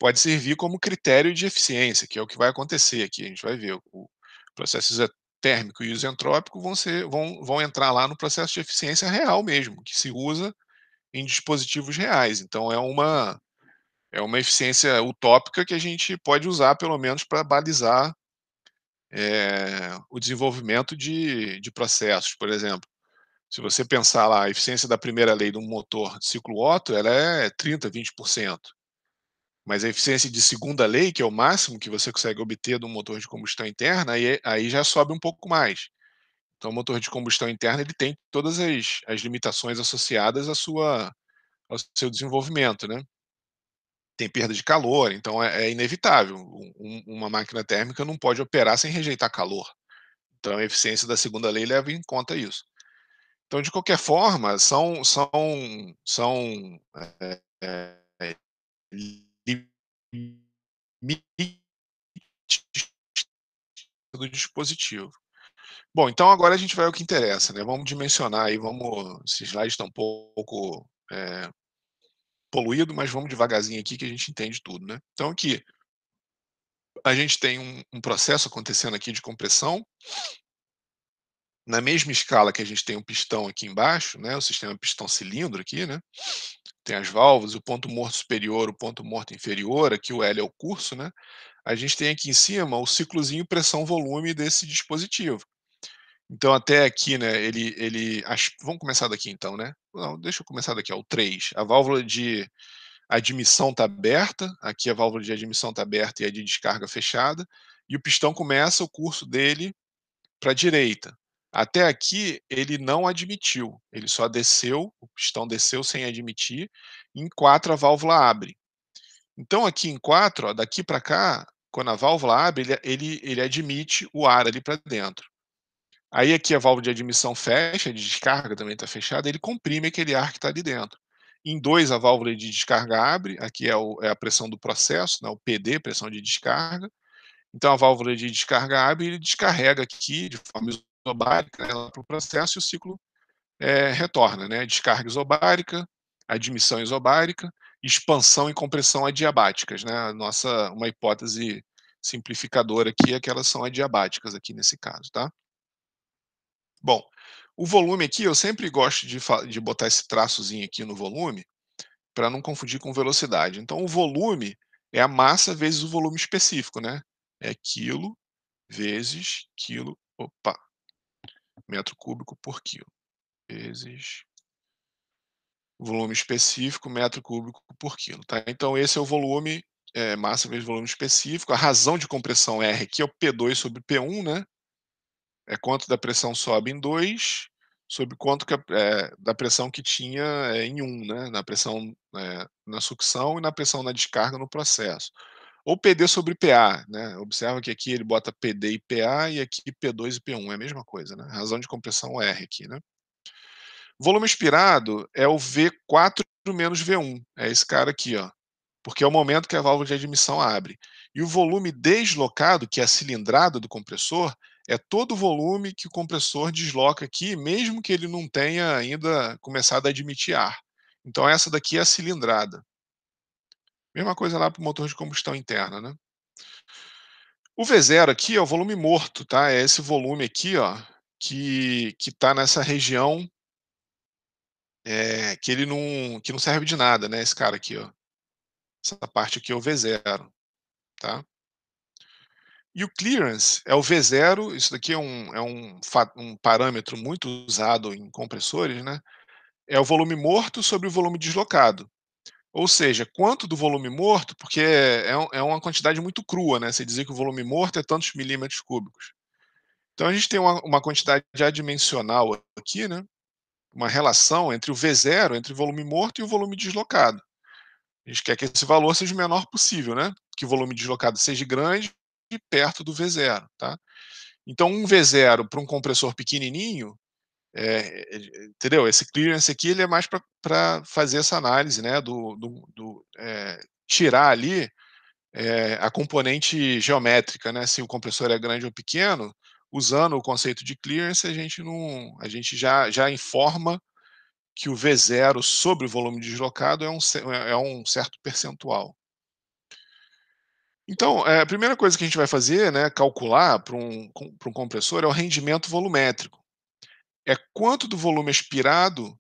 pode servir como critério de eficiência, que é o que vai acontecer aqui. A gente vai ver o processo isotérmico e o isentrópico vão entrar lá no processo de eficiência real mesmo, que se usa em dispositivos reais. Então é uma eficiência utópica que a gente pode usar pelo menos para balizar, o desenvolvimento de processos. Por exemplo, se você pensar lá, a eficiência da primeira lei de um motor de ciclo Otto, ela é 30, 20%. Mas a eficiência de segunda lei, que é o máximo que você consegue obter de um motor de combustão interna, aí já sobe um pouco mais. Então o motor de combustão interna, ele tem todas as limitações associadas ao seu desenvolvimento, né. Tem perda de calor, então é inevitável. Uma máquina térmica não pode operar sem rejeitar calor. Então a eficiência da segunda lei leva em conta isso. Então, de qualquer forma, são, eh, limites do dispositivo. Bom, então agora a gente vai ao que interessa, né, vamos dimensionar aí, esse slide está um pouco, poluído, mas vamos devagarzinho aqui que a gente entende tudo, né. Então aqui, a gente tem um processo acontecendo aqui de compressão, na mesma escala que a gente tem um pistão aqui embaixo, né, o sistema pistão-cilindro aqui, né, tem as válvulas, o ponto morto superior, o ponto morto inferior, aqui o L é o curso, né, a gente tem aqui em cima o ciclozinho pressão-volume desse dispositivo. Então até aqui, né, vamos começar daqui então, né. Não, deixa eu começar daqui, ó, o 3. A válvula de admissão está aberta, aqui a válvula de admissão está aberta e a de descarga fechada, e o pistão começa o curso dele para a direita. Até aqui ele não admitiu, ele só desceu, o pistão desceu sem admitir, e em 4 a válvula abre. Então aqui em 4, ó, daqui para cá, quando a válvula abre, ele admite o ar ali para dentro. Aí aqui a válvula de admissão fecha, de descarga também está fechada, ele comprime aquele ar que está ali dentro. Em 2 a válvula de descarga abre, aqui é a pressão do processo, né, o PD, pressão de descarga. Então a válvula de descarga abre e ele descarrega aqui de forma isobárica, né, lá para o processo e o ciclo retorna, né? Descarga isobárica, admissão isobárica, expansão e compressão adiabáticas, né? Uma hipótese simplificadora aqui é que elas são adiabáticas aqui nesse caso, tá? Bom, o volume aqui eu sempre gosto de botar esse traçozinho aqui no volume para não confundir com velocidade. Então o volume é a massa vezes o volume específico, né? É quilo vezes quilo, opa, metro cúbico por quilo, vezes volume específico, metro cúbico por quilo, tá? Então esse é o volume, massa vezes volume específico. A razão de compressão R aqui é o P2 sobre P1, né? É quanto da pressão sobe em 2 sobre quanto da pressão que tinha em 1, né? Na pressão na sucção e na pressão na descarga no processo. Ou PD sobre PA, né? Observa que aqui ele bota PD e PA e aqui P2 e P1, é a mesma coisa, né? Razão de compressão R aqui, né? Volume expirado é o V4 menos V1, é esse cara aqui, ó, porque é o momento que a válvula de admissão abre. E o volume deslocado, que é a cilindrada do compressor, é todo o volume que o compressor desloca aqui, mesmo que ele não tenha ainda começado a admitir ar. Então essa daqui é a cilindrada. Mesma coisa lá para o motor de combustão interna, né? O V0 aqui é o volume morto, tá? É esse volume aqui, ó, que está nessa região que não serve de nada, né, esse cara aqui, ó. Essa parte aqui é o V0, tá. E o clearance é o V0, isso daqui é um parâmetro muito usado em compressores, né, é o volume morto sobre o volume deslocado. Ou seja, quanto do volume morto, porque é uma quantidade muito crua, né, você dizer que o volume morto é tantos milímetros cúbicos. Então a gente tem uma quantidade adimensional aqui, né, uma relação entre o V0, entre o volume morto e o volume deslocado. A gente quer que esse valor seja o menor possível, né? Que o volume deslocado seja grande e perto do V0, tá? Então, um V0 para um compressor pequenininho, entendeu? Esse clearance aqui ele é mais para fazer essa análise, né? Tirar ali a componente geométrica, né? Se o compressor é grande ou pequeno, usando o conceito de clearance, a gente não, a gente já informa que o V0 sobre o volume deslocado é um certo percentual. Então, a primeira coisa que a gente vai fazer, né, calcular para um compressor é o rendimento volumétrico. É quanto do volume aspirado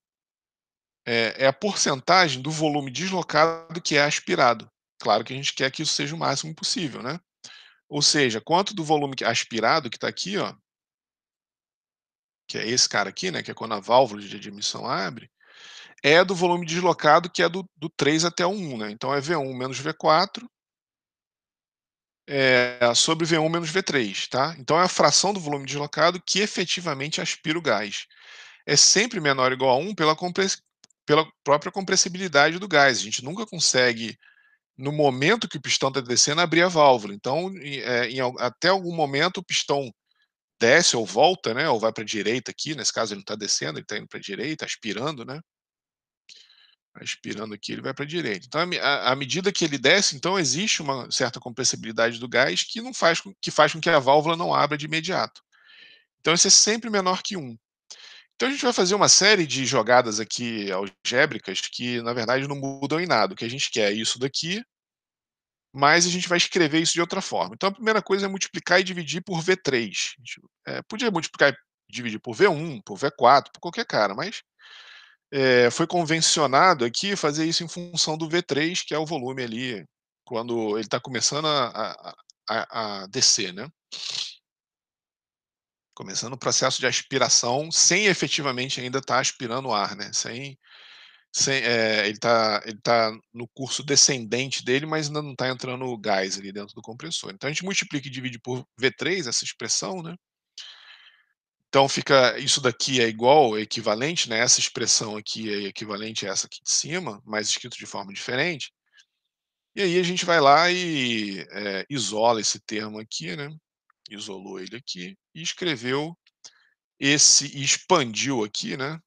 é a porcentagem do volume deslocado que é aspirado. Claro que a gente quer que isso seja o máximo possível, né? Ou seja, quanto do volume aspirado que está aqui, ó, que é esse cara aqui, né, que é quando a válvula de admissão abre, é do volume deslocado que é do 3 até o 1, né? Então é V1 menos V4 sobre V1 menos V3, tá? Então é a fração do volume deslocado que efetivamente aspira o gás. É sempre menor ou igual a 1 pela própria compressibilidade do gás. A gente nunca consegue, no momento que o pistão está descendo, abrir a válvula. Então, até algum momento, o pistão desce ou volta, né? Ou vai para a direita aqui. Nesse caso, ele não está descendo, ele está indo para a direita, aspirando, né? Aspirando aqui, ele vai para a direita. Então, à medida que ele desce, então existe uma certa compressibilidade do gás que faz com que a válvula não abra de imediato. Então, isso é sempre menor que 1. Então, a gente vai fazer uma série de jogadas aqui algébricas que, na verdade, não mudam em nada. O que a gente quer é isso daqui, mas a gente vai escrever isso de outra forma. Então, a primeira coisa é multiplicar e dividir por V3. A gente, podia multiplicar e dividir por V1, por V4, por qualquer cara, mas foi convencionado aqui fazer isso em função do V3, que é o volume ali, quando ele está começando a descer, né? Começando o processo de aspiração sem efetivamente ainda estar aspirando o ar, né, ele tá no curso descendente dele, mas ainda não está entrando o gás ali dentro do compressor. Então a gente multiplica e divide por V3 essa expressão, né, então fica isso daqui é igual, é equivalente, né, essa expressão aqui é equivalente a essa aqui de cima, mas escrito de forma diferente. E aí a gente vai lá e, isola esse termo aqui, né, isolou ele aqui e escreveu e expandiu aqui, né,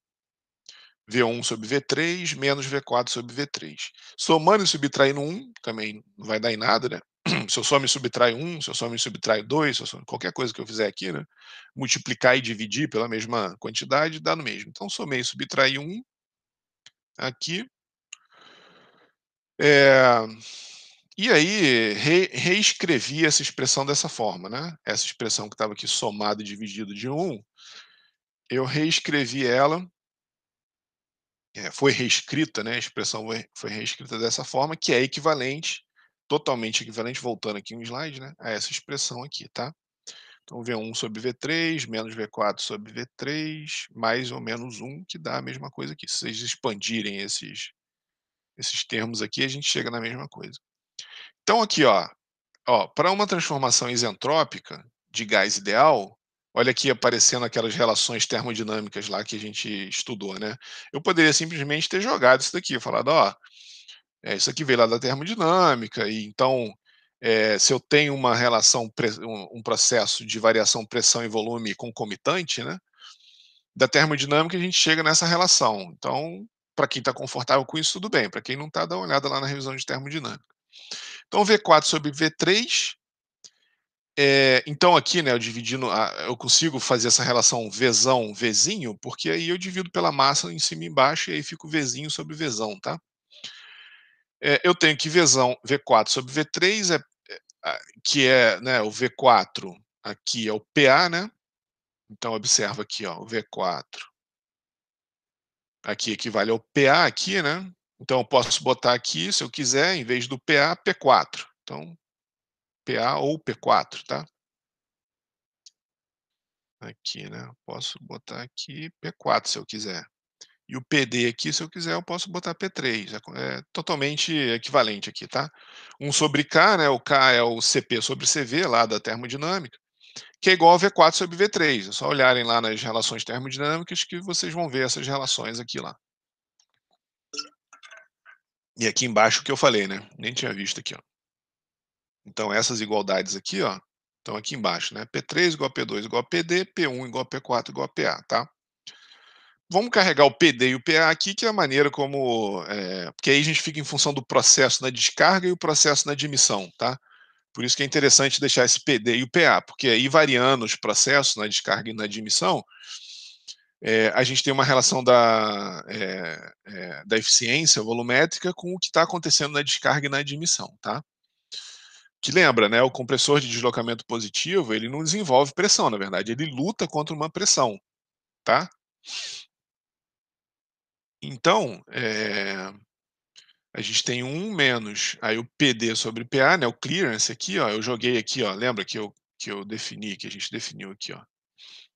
V1 sobre V3 menos V4 sobre V3. Somando e subtraindo 1, também não vai dar em nada, né. Se eu soma e subtraio 1, se eu soma e subtraio 2, se eu somo qualquer coisa que eu fizer aqui, né, multiplicar e dividir pela mesma quantidade dá no mesmo. Então somei e subtraí 1 aqui, eh, e aí reescrevi essa expressão dessa forma, né, essa expressão que estava aqui somado e dividido de 1, eu reescrevi ela, foi reescrita, né, a expressão foi reescrita dessa forma, que é equivalente, totalmente equivalente, voltando aqui um slide, né, a essa expressão aqui, tá. Então V1 sobre V3 menos V4 sobre V3 mais ou menos 1, que dá a mesma coisa aqui. Se vocês expandirem esses termos aqui, a gente chega na mesma coisa. Então aqui, ó, para uma transformação isentrópica de gás ideal, olha aqui aparecendo aquelas relações termodinâmicas lá que a gente estudou, né. Eu poderia simplesmente ter jogado isso daqui, falado: "Ó, isso aqui veio lá da termodinâmica e então, se eu tenho uma relação um processo de variação pressão e volume concomitante, né, da termodinâmica a gente chega nessa relação. Então, para quem está confortável com isso, tudo bem, para quem não está, dá uma olhada lá na revisão de termodinâmica. Então V4 sobre V3, então aqui, né, eu consigo fazer essa relação Vzão, Vzinho, porque aí eu divido pela massa em cima e embaixo, e aí fica o Vzinho sobre Vzão, tá. Eu tenho que V4 sobre V3 que é, né, o V4 aqui é o PA, né, então observa aqui, ó, o V4 aqui equivale ao PA aqui, né, então eu posso botar aqui, se eu quiser, em vez do PA, P4. Então, PA ou P4, tá. Aqui, né, posso botar aqui P4 se eu quiser. E o PD aqui, se eu quiser, eu posso botar P3, é totalmente equivalente aqui, tá. 1 sobre K, né, o K é o Cp sobre Cv lá da termodinâmica, que é igual a V4 sobre V3, é só olharem lá nas relações termodinâmicas que vocês vão ver essas relações aqui lá. E aqui embaixo o que eu falei, né, nem tinha visto aqui, ó. Então essas igualdades aqui, ó, estão aqui embaixo, né, P3 igual a P2 igual a PD, P1 igual a P4 igual a PA, tá. Vamos carregar o PD e o PA aqui, que é a maneira como, porque aí a gente fica em função do processo na descarga e o processo na admissão, tá. Por isso que é interessante deixar esse PD e o PA, porque aí variando os processos na descarga e na admissão, a gente tem uma relação da eficiência volumétrica com o que está acontecendo na descarga e na admissão, tá. Que lembra, né, o compressor de deslocamento positivo, ele não desenvolve pressão, na verdade, ele luta contra uma pressão, tá. Então, a gente tem um menos aí o PD sobre PA, né, o clearance aqui, ó, eu joguei aqui, ó, lembra que eu defini, que a gente definiu aqui, ó,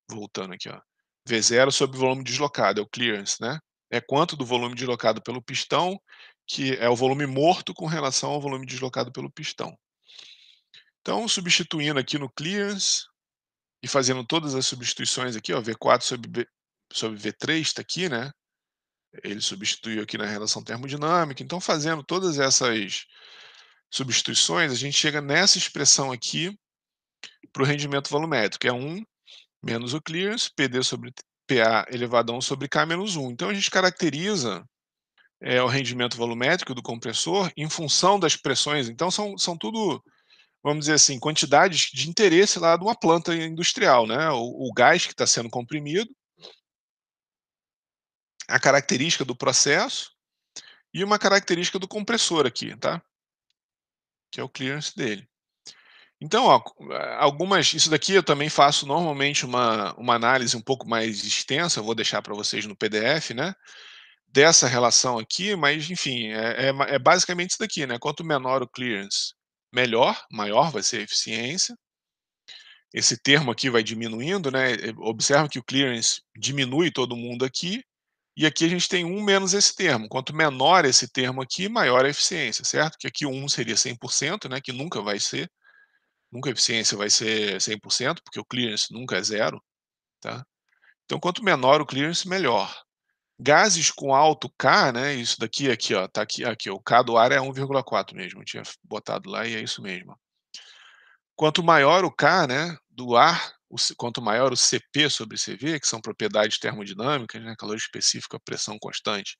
voltando aqui, ó, V0 sobre o volume deslocado, é o clearance, né, é quanto do volume deslocado pelo pistão, que é o volume morto com relação ao volume deslocado pelo pistão. Então, substituindo aqui no clearance e fazendo todas as substituições aqui, ó, V4 sobre V3 está aqui, né, ele substituiu aqui na relação termodinâmica, então fazendo todas essas substituições, a gente chega nessa expressão aqui para o rendimento volumétrico, é 1 menos o clearance, PD sobre PA elevado a 1 sobre K menos 1. Então a gente caracteriza, o rendimento volumétrico do compressor em função das pressões, então são tudo, vamos dizer assim, quantidades de interesse lá de uma planta industrial, né, o gás que está sendo comprimido, a característica do processo e uma característica do compressor aqui, tá, que é o clearance dele. Então, ó, algumas isso daqui eu também faço normalmente uma análise um pouco mais extensa, eu vou deixar para vocês no PDF, né, dessa relação aqui, mas enfim, é basicamente isso daqui, né, quanto menor o clearance, melhor, maior vai ser a eficiência, esse termo aqui vai diminuindo, né, observa que o clearance diminui todo mundo aqui, e aqui a gente tem um menos esse termo. Quanto menor esse termo aqui, maior a eficiência, certo? Que aqui o 1 seria 100%, né, que nunca vai ser, nunca a eficiência vai ser 100%, porque o clearance nunca é zero, tá? Então quanto menor o clearance, melhor. Gases com alto K, né, isso daqui aqui, ó, tá aqui, o K do ar é 1,4 mesmo, eu tinha botado lá e é isso mesmo. Quanto maior o K, né, do ar, quanto maior o CP sobre CV, que são propriedades termodinâmicas, né, calor específico a pressão constante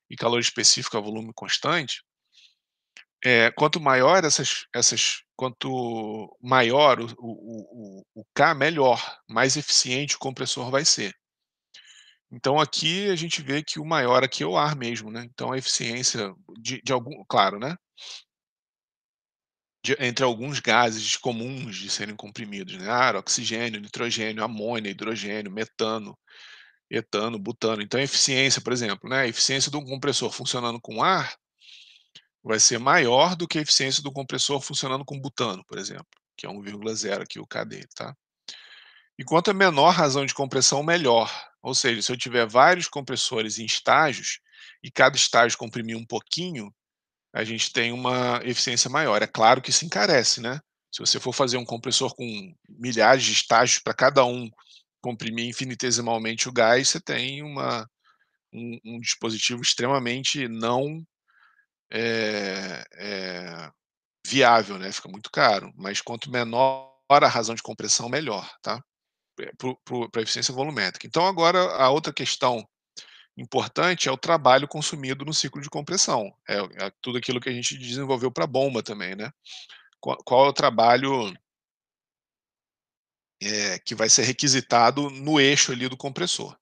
e calor específico a volume constante, quanto maior quanto maior o K, melhor, mais eficiente o compressor vai ser. Então aqui a gente vê que o maior aqui é o ar mesmo, né, então a eficiência de algum, claro, né, entre alguns gases comuns de serem comprimidos, né, ar, oxigênio, nitrogênio, amônia, hidrogênio, metano, etano, butano. Então a eficiência, por exemplo, né, a eficiência de um compressor funcionando com ar vai ser maior do que a eficiência do compressor funcionando com butano, por exemplo, que é 1,0 aqui o K dele, tá. E quanto a menor razão de compressão, melhor. Ou seja, se eu tiver vários compressores em estágios, e cada estágio comprimir um pouquinho, a gente tem uma eficiência maior. É claro que isso encarece, né. Se você for fazer um compressor com milhares de estágios para cada um comprimir infinitesimalmente o gás, você tem um dispositivo extremamente não, viável, né, fica muito caro, mas quanto menor a razão de compressão, melhor, tá, pra eficiência volumétrica. Então agora a outra questão importante é o trabalho consumido no ciclo de compressão, é tudo aquilo que a gente desenvolveu para bomba também, né. Qual é o trabalho, que vai ser requisitado no eixo ali do compressor.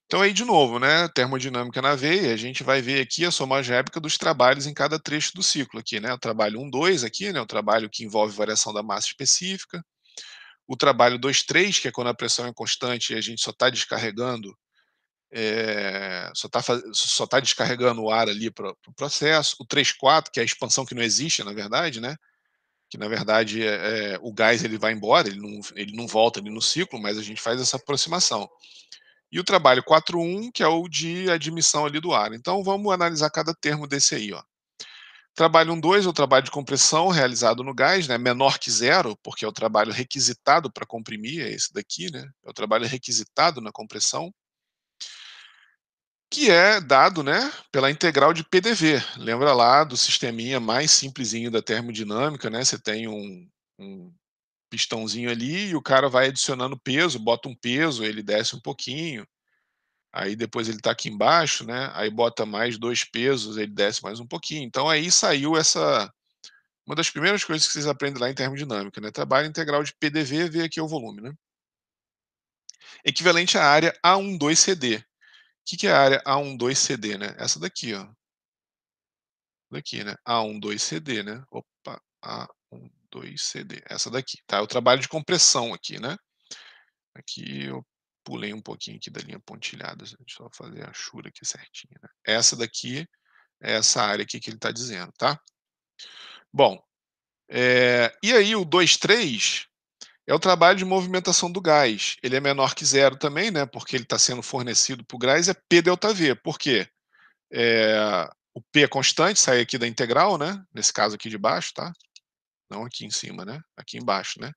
Então aí de novo, né, termodinâmica na veia, a gente vai ver aqui a soma algébrica dos trabalhos em cada trecho do ciclo aqui, né, o trabalho 1, 2 aqui, né, o trabalho que envolve variação da massa específica, o trabalho 2, 3, que é quando a pressão é constante e a gente só está descarregando, só tá descarregando o ar ali para o processo, o 3, 4, que é a expansão que não existe na verdade, né, que na verdade, o gás ele vai embora, ele não volta ali no ciclo, mas a gente faz essa aproximação. E o trabalho 4.1, que é o de admissão ali do ar. Então vamos analisar cada termo desse aí, ó. Trabalho 1.2 é o trabalho de compressão realizado no gás, né, menor que zero, porque é o trabalho requisitado para comprimir, é esse daqui, né, é o trabalho requisitado na compressão, que é dado, né, pela integral de PDV. Lembra lá do sisteminha mais simplesinho da termodinâmica, né, você tem um pistãozinho ali e o cara vai adicionando peso, bota um peso, ele desce um pouquinho, aí depois ele está aqui embaixo, né, aí bota mais 2 pesos, ele desce mais um pouquinho. Então aí saiu essa uma das primeiras coisas que vocês aprendem lá em termodinâmica, né, trabalho integral de PDV, vê aqui o volume, né. Equivalente à área A12CD. Que é a área A12CD, né? Essa daqui, ó, daqui, né, A12CD, né. Opa, A12CD, essa daqui, tá, é o trabalho de compressão aqui, né. Aqui eu pulei um pouquinho aqui da linha pontilhada, deixa eu só fazer a achura aqui certinho, né. Essa daqui é essa área aqui que ele está dizendo, tá. Bom, e aí o 2,3 é o trabalho de movimentação do gás. Ele é menor que zero também, né, porque ele está sendo fornecido para o gás, é P ΔV. Por quê? O P é constante, sai aqui da integral, né, nesse caso aqui de baixo, tá, não aqui em cima, né, aqui embaixo, né.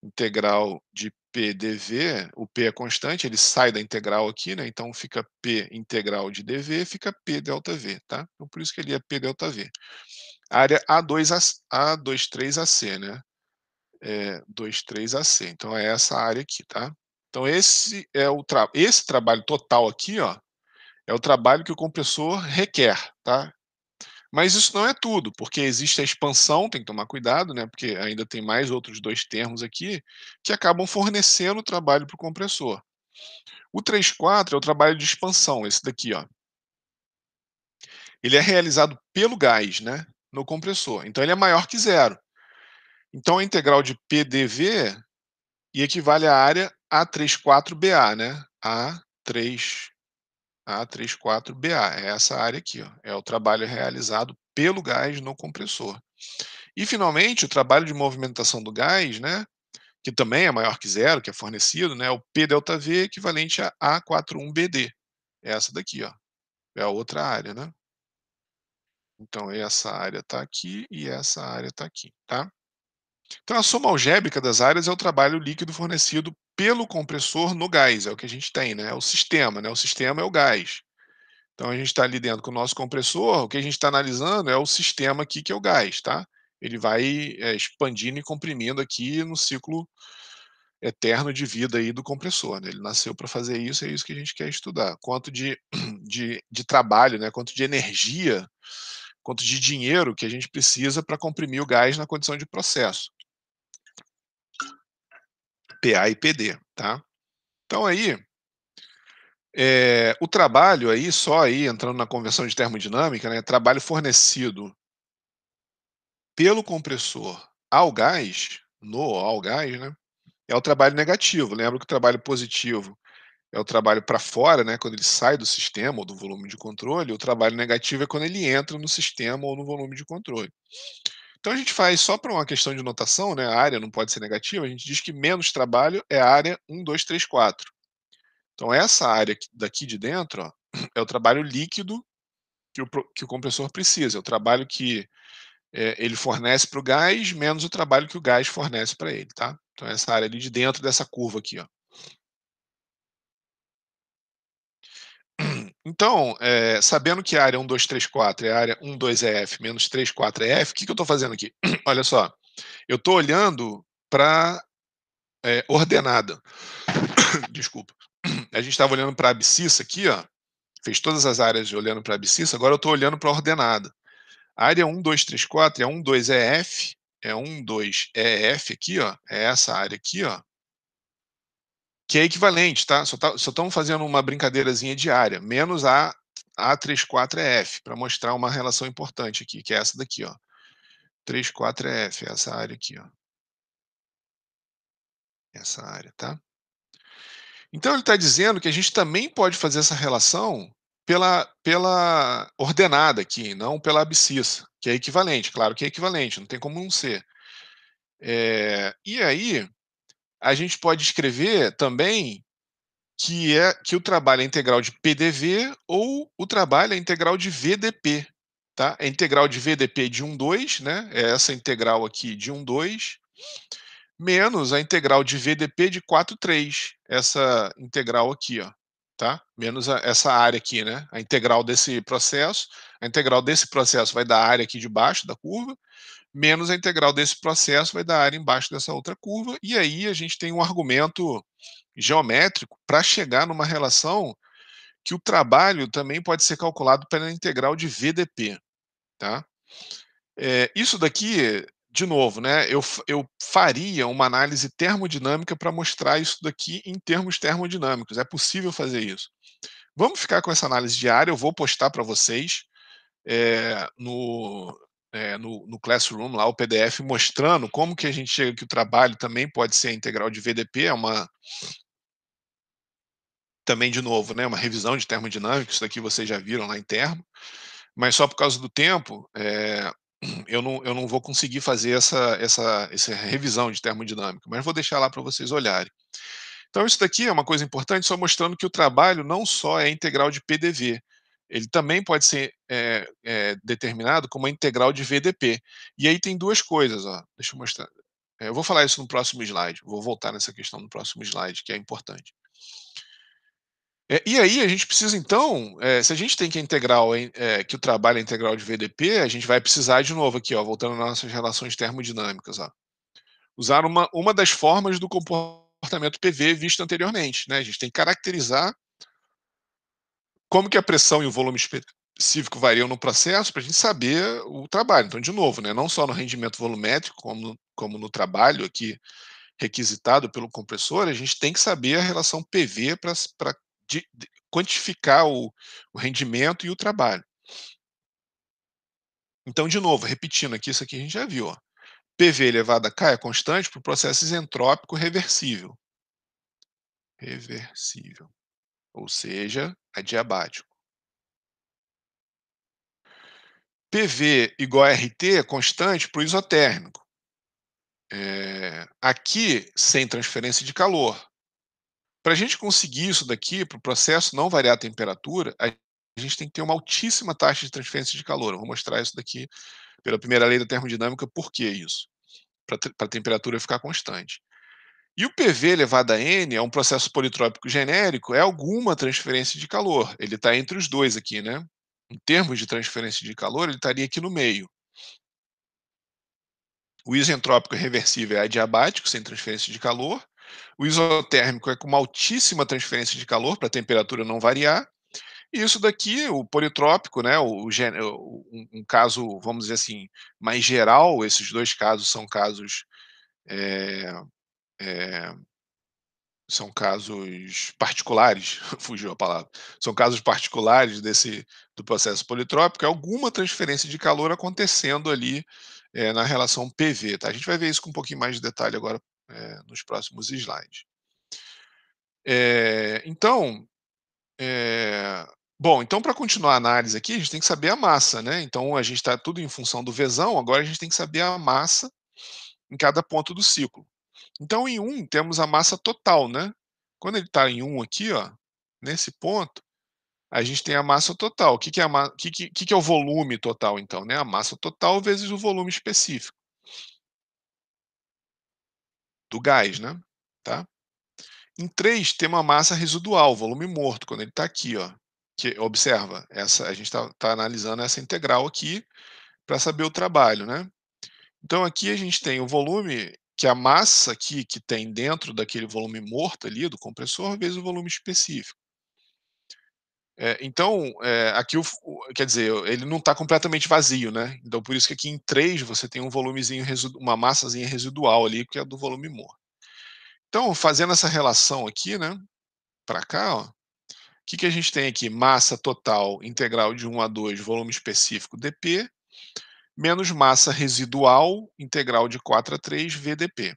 Integral de P dV, o P é constante, ele sai da integral aqui, né, então fica P integral de dV, fica P ΔV, tá. Então por isso que ele é P ΔV. Área A23AC, né, 23AC, então é essa área aqui, tá. Então esse trabalho total aqui, ó, é o trabalho que o compressor requer, tá. Mas isso não é tudo, porque existe a expansão, tem que tomar cuidado, né, porque ainda tem mais outros 2 termos aqui, que acabam fornecendo trabalho para o compressor. O 3,4 é o trabalho de expansão, esse daqui, ó. Ele é realizado pelo gás, né, no compressor, então ele é maior que zero. Então a integral de PDV e equivale à área A34BA, né, A34BA, é essa área aqui, ó, é o trabalho realizado pelo gás no compressor. E finalmente o trabalho de movimentação do gás, né, que também é maior que zero, que é fornecido, né, o P delta V é equivalente a A41BD. É essa daqui, ó, é a outra área, né. Então essa área está aqui e essa área está aqui, tá. Então a soma algébrica das áreas é o trabalho líquido fornecido pelo compressor no gás, é o que a gente tem, né, é o sistema, né, o sistema é o gás. Então a gente está ali dentro com o nosso compressor, o que a gente está analisando é o sistema aqui que é o gás, tá. Ele vai, expandindo e comprimindo aqui no ciclo eterno de vida aí do compressor, né, ele nasceu para fazer isso, é isso que a gente quer estudar. Quanto de de trabalho, né, quanto de energia, quanto de dinheiro que a gente precisa para comprimir o gás na condição de processo, PA e PD, tá. Então aí, o trabalho aí, só aí entrando na conversão de termodinâmica, né, trabalho fornecido pelo compressor ao gás, né, é o trabalho negativo. Lembra que o trabalho positivo é o trabalho para fora, né, quando ele sai do sistema ou do volume de controle, o trabalho negativo é quando ele entra no sistema ou no volume de controle. Então a gente faz só para uma questão de notação, né, a área não pode ser negativa, a gente diz que menos trabalho é a área 1, 2, 3, 4. Então essa área daqui de dentro, ó, é o trabalho líquido que o compressor precisa, é o trabalho que ele fornece para o gás menos o trabalho que o gás fornece para ele, tá? Então essa área ali de dentro dessa curva aqui, ó. Então, sabendo que a área 1, 2, 3, 4 é a área 1, 2 é F, menos 3, 4 é F, o que que eu estou fazendo aqui? Olha só, eu estou olhando para ordenada. Desculpa. A gente estava olhando para a abscissa aqui, ó, fez todas as áreas olhando para a abscissa, agora eu estou olhando para a ordenada. A área 1, 2, 3, 4 é 1, 2 é F, é 1, 2 é F aqui, ó, é essa área aqui, ó, que é equivalente, tá? Só estamos fazendo uma brincadeirazinha de área, menos A34 é F, para mostrar uma relação importante aqui, que é essa daqui, ó. 34 é F, essa área aqui, ó. Essa área, tá? Então ele está dizendo que a gente também pode fazer essa relação pela ordenada aqui, não pela abscissa, que é equivalente, claro que é equivalente, não tem como não ser. E aí, a gente pode escrever também que o trabalho é integral de PDV ou o trabalho é integral de VDP, tá? É integral de VDP de 1, 2, né, é essa integral aqui de 1, 2, menos a integral de VDP de 4, 3, essa integral aqui, ó, tá? Menos essa área aqui, né, a integral desse processo vai dar a área aqui de baixo da curva, menos a integral desse processo vai dar a área embaixo dessa outra curva, e aí a gente tem um argumento geométrico para chegar numa relação que o trabalho também pode ser calculado pela integral de VDP, tá? Isso daqui, de novo, né, eu faria uma análise termodinâmica para mostrar isso daqui em termos termodinâmicos, é possível fazer isso. Vamos ficar com essa análise diária, eu vou postar para vocês, no Classroom lá, o PDF mostrando como que a gente chega que o trabalho também pode ser a integral de VDP, é uma também de novo, né, uma revisão de termodinâmica, isso daqui vocês já viram lá em termo, mas só por causa do tempo, eu não vou conseguir fazer essa revisão de termodinâmica, mas vou deixar lá para vocês olharem. Então isso daqui é uma coisa importante, só mostrando que o trabalho não só é integral de PDV, ele também pode ser, determinado como a integral de VDP. E aí tem 2 coisas, ó, deixa eu mostrar, eu vou falar isso no próximo slide, vou voltar nessa questão no próximo slide, que é importante. E aí a gente precisa então, se a gente tem que a integral que o trabalho é integral de VDP, a gente vai precisar de novo aqui, ó, voltando nas nossas relações termodinâmicas, ó, usar uma das formas do comportamento PV visto anteriormente, né, a gente tem que caracterizar como que a pressão e o volume específico variam no processo para a gente saber o trabalho. Então, de novo, né, não só no rendimento volumétrico, como no trabalho aqui requisitado pelo compressor, a gente tem que saber a relação PV para quantificar o rendimento e o trabalho. Então, de novo, repetindo aqui, isso aqui a gente já viu. Ó. PV elevado a K é constante para o processo isentrópico reversível. Reversível. Ou seja, adiabático. PV igual a RT é constante para o isotérmico. aqui sem transferência de calor. Para a gente conseguir isso daqui, para o processo não variar a temperatura, a gente tem que ter uma altíssima taxa de transferência de calor. Eu vou mostrar isso daqui pela primeira lei da termodinâmica, por que isso? Para a temperatura ficar constante. E o PV elevado a N é um processo politrópico genérico, é alguma transferência de calor. Ele está entre os dois aqui, né? Em termos de transferência de calor, ele estaria aqui no meio. O isentrópico é reversível, é adiabático, sem transferência de calor. O isotérmico é com uma altíssima transferência de calor, para a temperatura não variar. E isso daqui, o politrópico, né, um caso, vamos dizer assim, mais geral, esses dois casos eh eh, são casos particulares, fugiu a palavra, são casos particulares do processo politrópico, é alguma transferência de calor acontecendo ali, na relação PV, tá. A gente vai ver isso com um pouquinho mais de detalhe agora, nos próximos slides. Então, eh, bom, então para continuar a análise aqui, a gente tem que saber a massa, né, então a gente está tudo em função do Vzão, agora a gente tem que saber a massa em cada ponto do ciclo. Então em um temos a massa total, né. Quando ele está em um aqui, ó, nesse ponto, a gente tem a massa total. O que que é a ma que é o volume total então, né, a massa total vezes o volume específico do gás, né, tá. Em 3 tem uma massa residual, volume morto, quando ele está aqui, ó, que observa, essa a gente está analisando essa integral aqui, para saber o trabalho, né. Então aqui a gente tem o volume, que é a massa aqui que tem dentro daquele volume morto ali do compressor, vezes o volume específico. Então, aqui quer dizer, ele não está completamente vazio, né, então por isso que aqui em 3 você tem um volumezinho uma massazinha residual ali, que é do volume morto. Então fazendo essa relação aqui, né, para cá, ó, que a gente tem aqui? Massa total integral de 1 a 2, volume específico dP, menos massa residual integral de 4 a 3, VdP.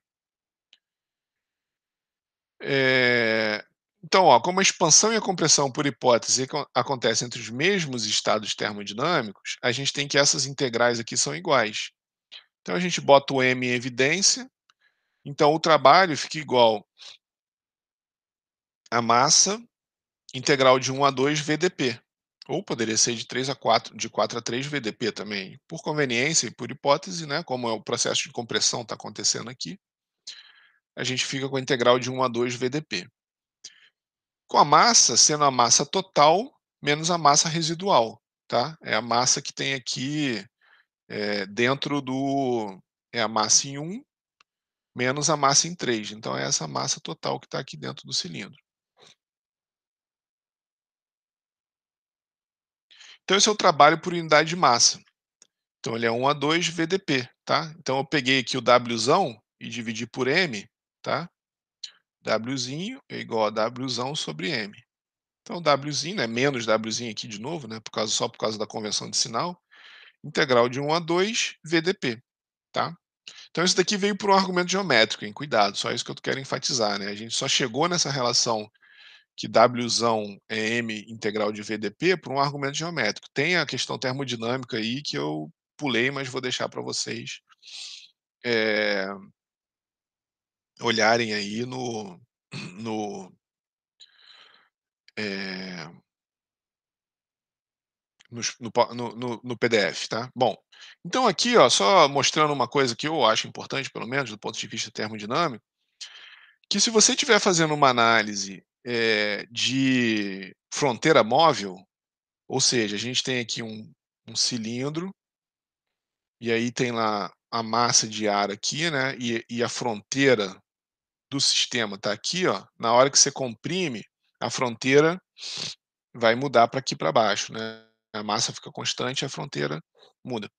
Eh, então, ó, como a expansão e a compressão por hipótese acontecem entre os mesmos estados termodinâmicos, a gente tem que essas integrais aqui são iguais. Então a gente bota o M em evidência, então o trabalho fica igual a massa integral de 1 a 2 VdP. Ou poderia ser de 3 a 4, de 4 a 3 VdP também. Por conveniência e por hipótese, né, como é o processo de compressão está acontecendo aqui, a gente fica com a integral de 1 a 2 VdP. Com a massa sendo a massa total menos a massa residual, tá? É a massa que tem aqui, dentro do é a massa em 1 menos a massa em 3, então é essa massa total que está aqui dentro do cilindro. Então esse é o trabalho por unidade de massa. Então ele é 1 a 2 VdP, tá? Então eu peguei aqui o Wzão e dividi por M, tá? Wzinho é igual a Wzão sobre M. Então Wzinho, né, menos Wzinho aqui de novo, né, só por causa da convenção de sinal, integral de 1 a 2 VdP, tá? Então isso daqui veio por um argumento geométrico, hein, cuidado, só isso que eu quero enfatizar, né, a gente só chegou nessa relação que Wzão é M integral de VdP por um argumento geométrico. Tem a questão termodinâmica aí que eu pulei, mas vou deixar para vocês eh, olharem aí no, eh, no PDF, tá? Bom, então aqui, ó, só mostrando uma coisa que eu acho importante, pelo menos do ponto de vista termodinâmico, que se você estiver fazendo uma análise de fronteira móvel, ou seja, a gente tem aqui um cilindro, e aí tem lá a massa de ar aqui, né? E a fronteira do sistema está aqui, ó. Na hora que você comprime, a fronteira vai mudar para aqui para baixo, né? A massa fica constante, a fronteira muda.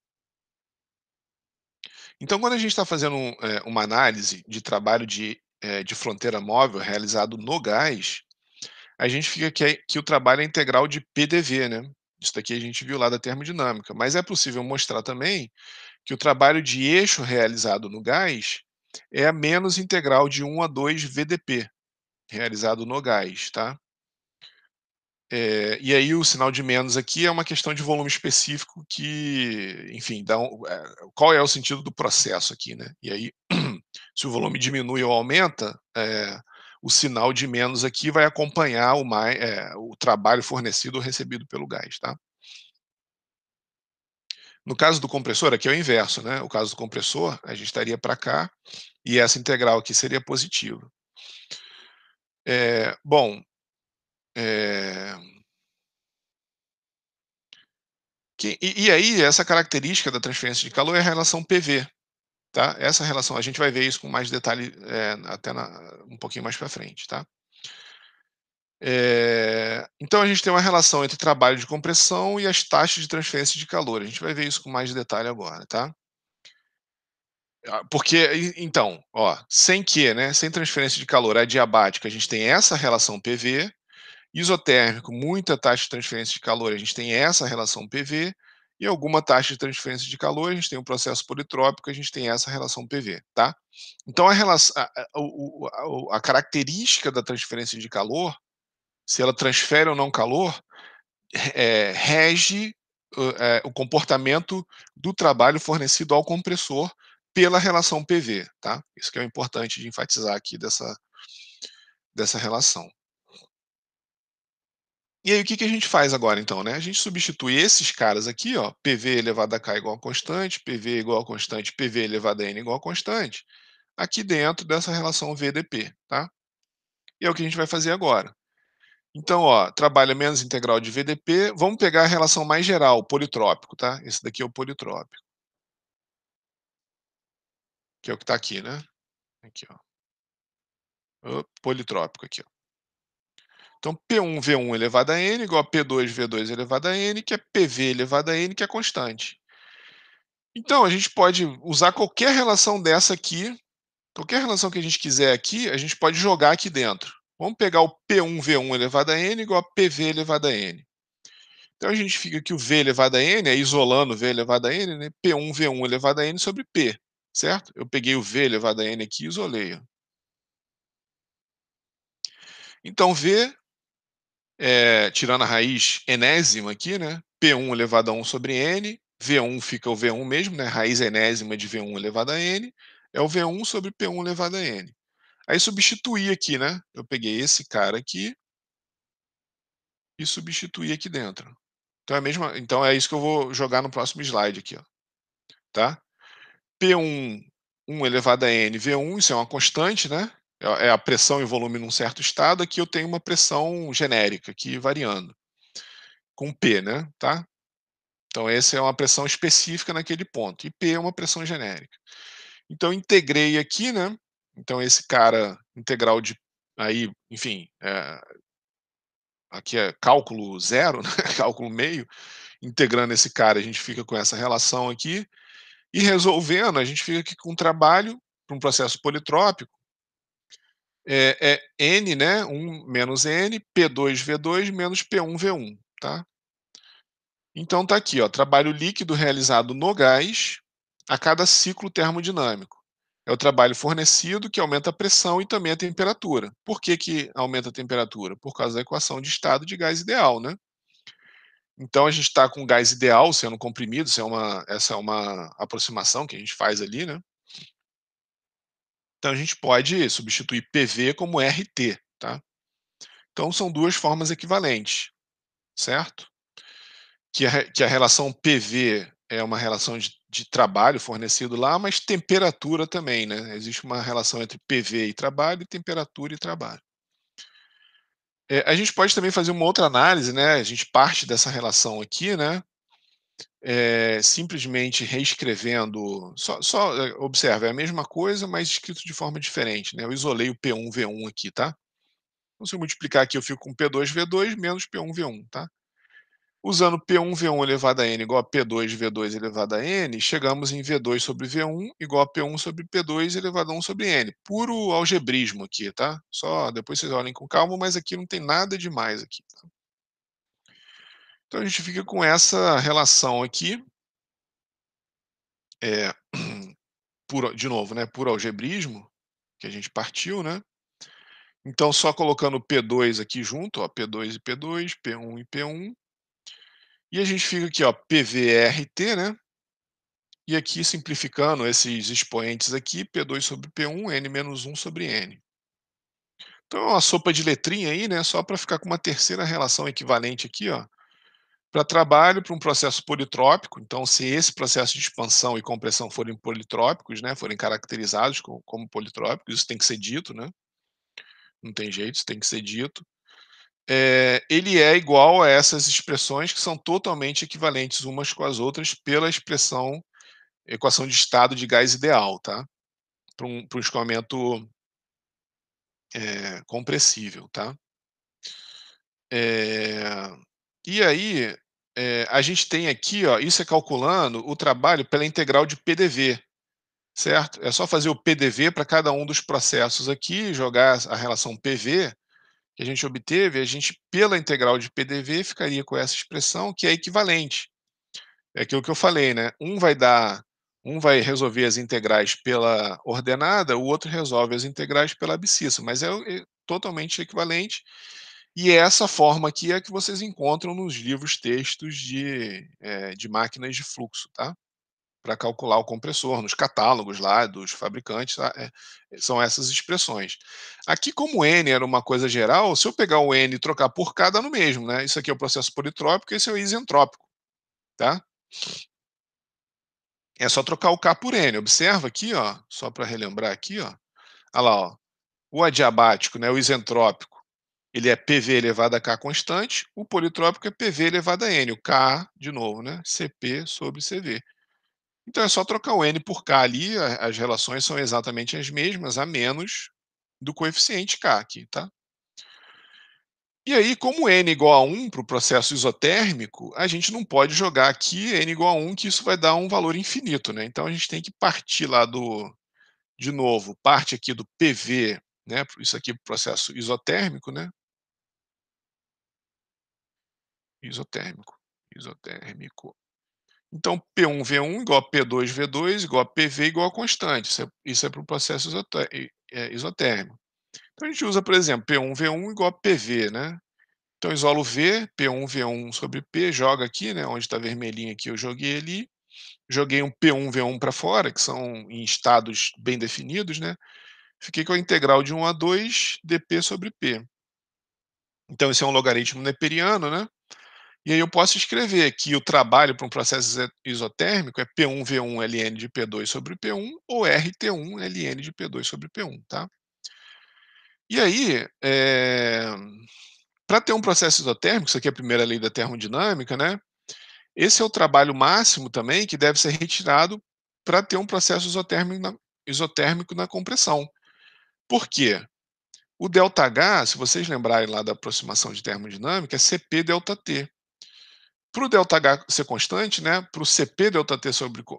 Então, quando a gente está fazendo uma análise de trabalho de fronteira móvel realizado no gás, a gente fica que o trabalho é integral de PDV, né? Isso daqui a gente viu lá da termodinâmica, mas é possível mostrar também que o trabalho de eixo realizado no gás é a menos integral de 1 a 2 VdP, realizado no gás, tá? E aí o sinal de menos aqui é uma questão de volume específico que, enfim, qual é o sentido do processo aqui, né? E aí Se o volume diminui ou aumenta, o sinal de menos aqui vai acompanhar o trabalho fornecido ou recebido pelo gás, tá. No caso do compressor, aqui é o inverso, né, o caso do compressor, a gente estaria para cá, e essa integral aqui seria positiva. Bom, eh, aí essa característica da transferência de calor é a relação PV, tá. Essa relação a gente vai ver isso com mais detalhe, até um pouquinho mais para frente, tá. Então a gente tem uma relação entre trabalho de compressão e as taxas de transferência de calor, a gente vai ver isso com mais detalhe agora, tá. Porque então, ó, sem Q, né, sem transferência de calor adiabática, a gente tem essa relação PV, isotérmico, muita taxa de transferência de calor, a gente tem essa relação PV, e alguma taxa de transferência de calor, a gente tem um processo politrópico, a gente tem essa relação PV, tá. Então a relação a característica da transferência de calor, se ela transfere ou não calor, rege o comportamento do trabalho fornecido ao compressor pela relação PV, tá? Isso que é o importante de enfatizar aqui dessa relação. E aí o que que a gente faz agora então, né? A gente substitui esses caras aqui, ó, PV elevado a K igual a constante, PV igual a constante, PV elevado a N igual a constante, aqui dentro dessa relação VDP, tá? E é o que a gente vai fazer agora. Então, ó, trabalha menos integral de VDP. Vamos pegar a relação mais geral, o politrópico, tá? Esse daqui é o politrópico, que é o que está aqui, né? Aqui, ó. Politrópico aqui, ó. Então, P1 V1 elevado a N igual a P2 V2 elevado a N, que é PV elevado a N, que é constante. Então, a gente pode usar qualquer relação dessa aqui, qualquer relação que a gente quiser aqui, a gente pode jogar aqui dentro. Vamos pegar o P1 V1 elevado a N igual a PV elevado a N. Então a gente fica que o V elevado a N, é isolando V elevado a N, né? P1 V1 elevado a N sobre P, certo? Eu peguei o V elevado a N aqui e isolei. Ó. Então V, tirando a raiz enésima aqui, né? P1 elevado a 1 sobre N, V1 fica o V1 mesmo, né? Raiz enésima de V1 elevado a N, é o V1 sobre P1 elevado a N. Aí substituir aqui, né? Eu peguei esse cara aqui e substituí aqui dentro. Então então é isso que eu vou jogar no próximo slide aqui, ó, tá? P1, 1 elevado a N V1, isso é uma constante, né? É a pressão e volume num certo estado. Aqui eu tenho uma pressão genérica, aqui variando, com P, né? Tá? Então, essa é uma pressão específica naquele ponto. E P é uma pressão genérica. Então, integrei aqui, né? Então, esse cara integral de. Aí, enfim, aqui é cálculo zero, né? Cálculo meio. Integrando esse cara, a gente fica com essa relação aqui. E resolvendo, a gente fica aqui com um trabalho para um processo politrópico. N, né, 1 menos N, P2 V2 menos P1 V1, tá? Então tá aqui, ó, trabalho líquido realizado no gás a cada ciclo termodinâmico. É o trabalho fornecido que aumenta a pressão e também a temperatura. Por que que aumenta a temperatura? Por causa da equação de estado de gás ideal, né? Então a gente está com gás ideal sendo comprimido, essa é uma aproximação que a gente faz ali, né? Então a gente pode substituir PV como RT, tá? Então são duas formas equivalentes, certo? Que a relação PV é uma relação de trabalho fornecido lá, mas temperatura também, né? Existe uma relação entre PV e trabalho, e temperatura e trabalho. A gente pode também fazer uma outra análise, né? A gente parte dessa relação aqui, né? Simplesmente reescrevendo, observa, é a mesma coisa, mas escrito de forma diferente, né? Eu isolei o P1 V1 aqui, tá? Então, se eu multiplicar aqui, eu fico com P2 V2 menos P1 V1, tá? Usando P1 V1 elevado a N igual a P2 V2 elevado a N, chegamos em V2 sobre V1 igual a P1 sobre P2 elevado a 1 sobre N. Puro algebrismo aqui, tá? Só depois vocês olhem com calma, mas aqui não tem nada demais aqui. Tá? Então a gente fica com essa relação aqui, é, de novo, né? Puro algebrismo, que a gente partiu, né? Então só colocando P2 aqui junto, ó, P2 e P2, P1 e P1, e a gente fica aqui, ó, PVRT, né? E aqui simplificando esses expoentes aqui, P2 sobre P1, N menos 1 sobre N. Então é uma sopa de letrinha aí, né, só para ficar com uma terceira relação equivalente aqui, ó, para trabalho para um processo politrópico. Então, se esse processo de expansão e compressão forem politrópicos, né, forem caracterizados como politrópicos, isso tem que ser dito, né, não tem jeito, isso tem que ser dito. Ele é igual a essas expressões que são totalmente equivalentes umas com as outras pela expressão, equação de estado de gás ideal, tá? Para um escoamento compressível, tá? Eh, e aí, a gente tem aqui, ó, isso é calculando o trabalho pela integral de PDV, certo? É só fazer o PDV para cada um dos processos aqui, jogar a relação PV que a gente obteve, a gente, pela integral de PDV, ficaria com essa expressão que é equivalente. É aquilo que eu falei, né? Um vai resolver as integrais pela ordenada, o outro resolve as integrais pela abscissa, mas é totalmente equivalente. E essa forma aqui é a que vocês encontram nos livros textos de máquinas de fluxo, tá? Para calcular o compressor, nos catálogos lá dos fabricantes, tá? São essas expressões. Aqui, como N era uma coisa geral, se eu pegar o N e trocar por K, dá no mesmo, né? Isso aqui é o processo politrópico, esse é o isentrópico, tá? É só trocar o K por N. Observa aqui, ó, só para relembrar aqui, ó. Olha lá, ó. O adiabático, né, o isentrópico, ele é PV elevado a K constante, o politrópico é PV elevado a N, o K, de novo, né, CP sobre CV. Então é só trocar o N por K ali, as relações são exatamente as mesmas, a menos do coeficiente K aqui, tá? E aí, como N igual a 1 para o processo isotérmico, a gente não pode jogar aqui N igual a 1, que isso vai dar um valor infinito, né? Então a gente tem que partir lá de novo, parte aqui do PV, né? Isso aqui para o processo isotérmico, né? Isotérmico, isotérmico. Então P1V1 igual a P2V2 igual a PV igual a constante. Isso é para o processo isotérmico. Então a gente usa, por exemplo, P1V1 igual a PV, né? Então isolo V, P1V1 sobre P, joga aqui, né? Onde está vermelhinho aqui, eu joguei ali. Joguei um P1V1 para fora, que são em estados bem definidos, né? Fiquei com a integral de 1 a 2 dp sobre P. Então esse é um logaritmo neperiano, né? E aí eu posso escrever que o trabalho para um processo isotérmico é P1V1 ln de P2 sobre P1 ou RT1 ln de P2 sobre P1, tá? E aí, para ter um processo isotérmico, isso aqui é a primeira lei da termodinâmica, né? Esse é o trabalho máximo também que deve ser retirado para ter um processo isotérmico na compressão. Por quê? O ΔH, se vocês lembrarem lá da aproximação de termodinâmica, é Cp ΔT. Para o ΔH ser constante, né, para o Cp ΔT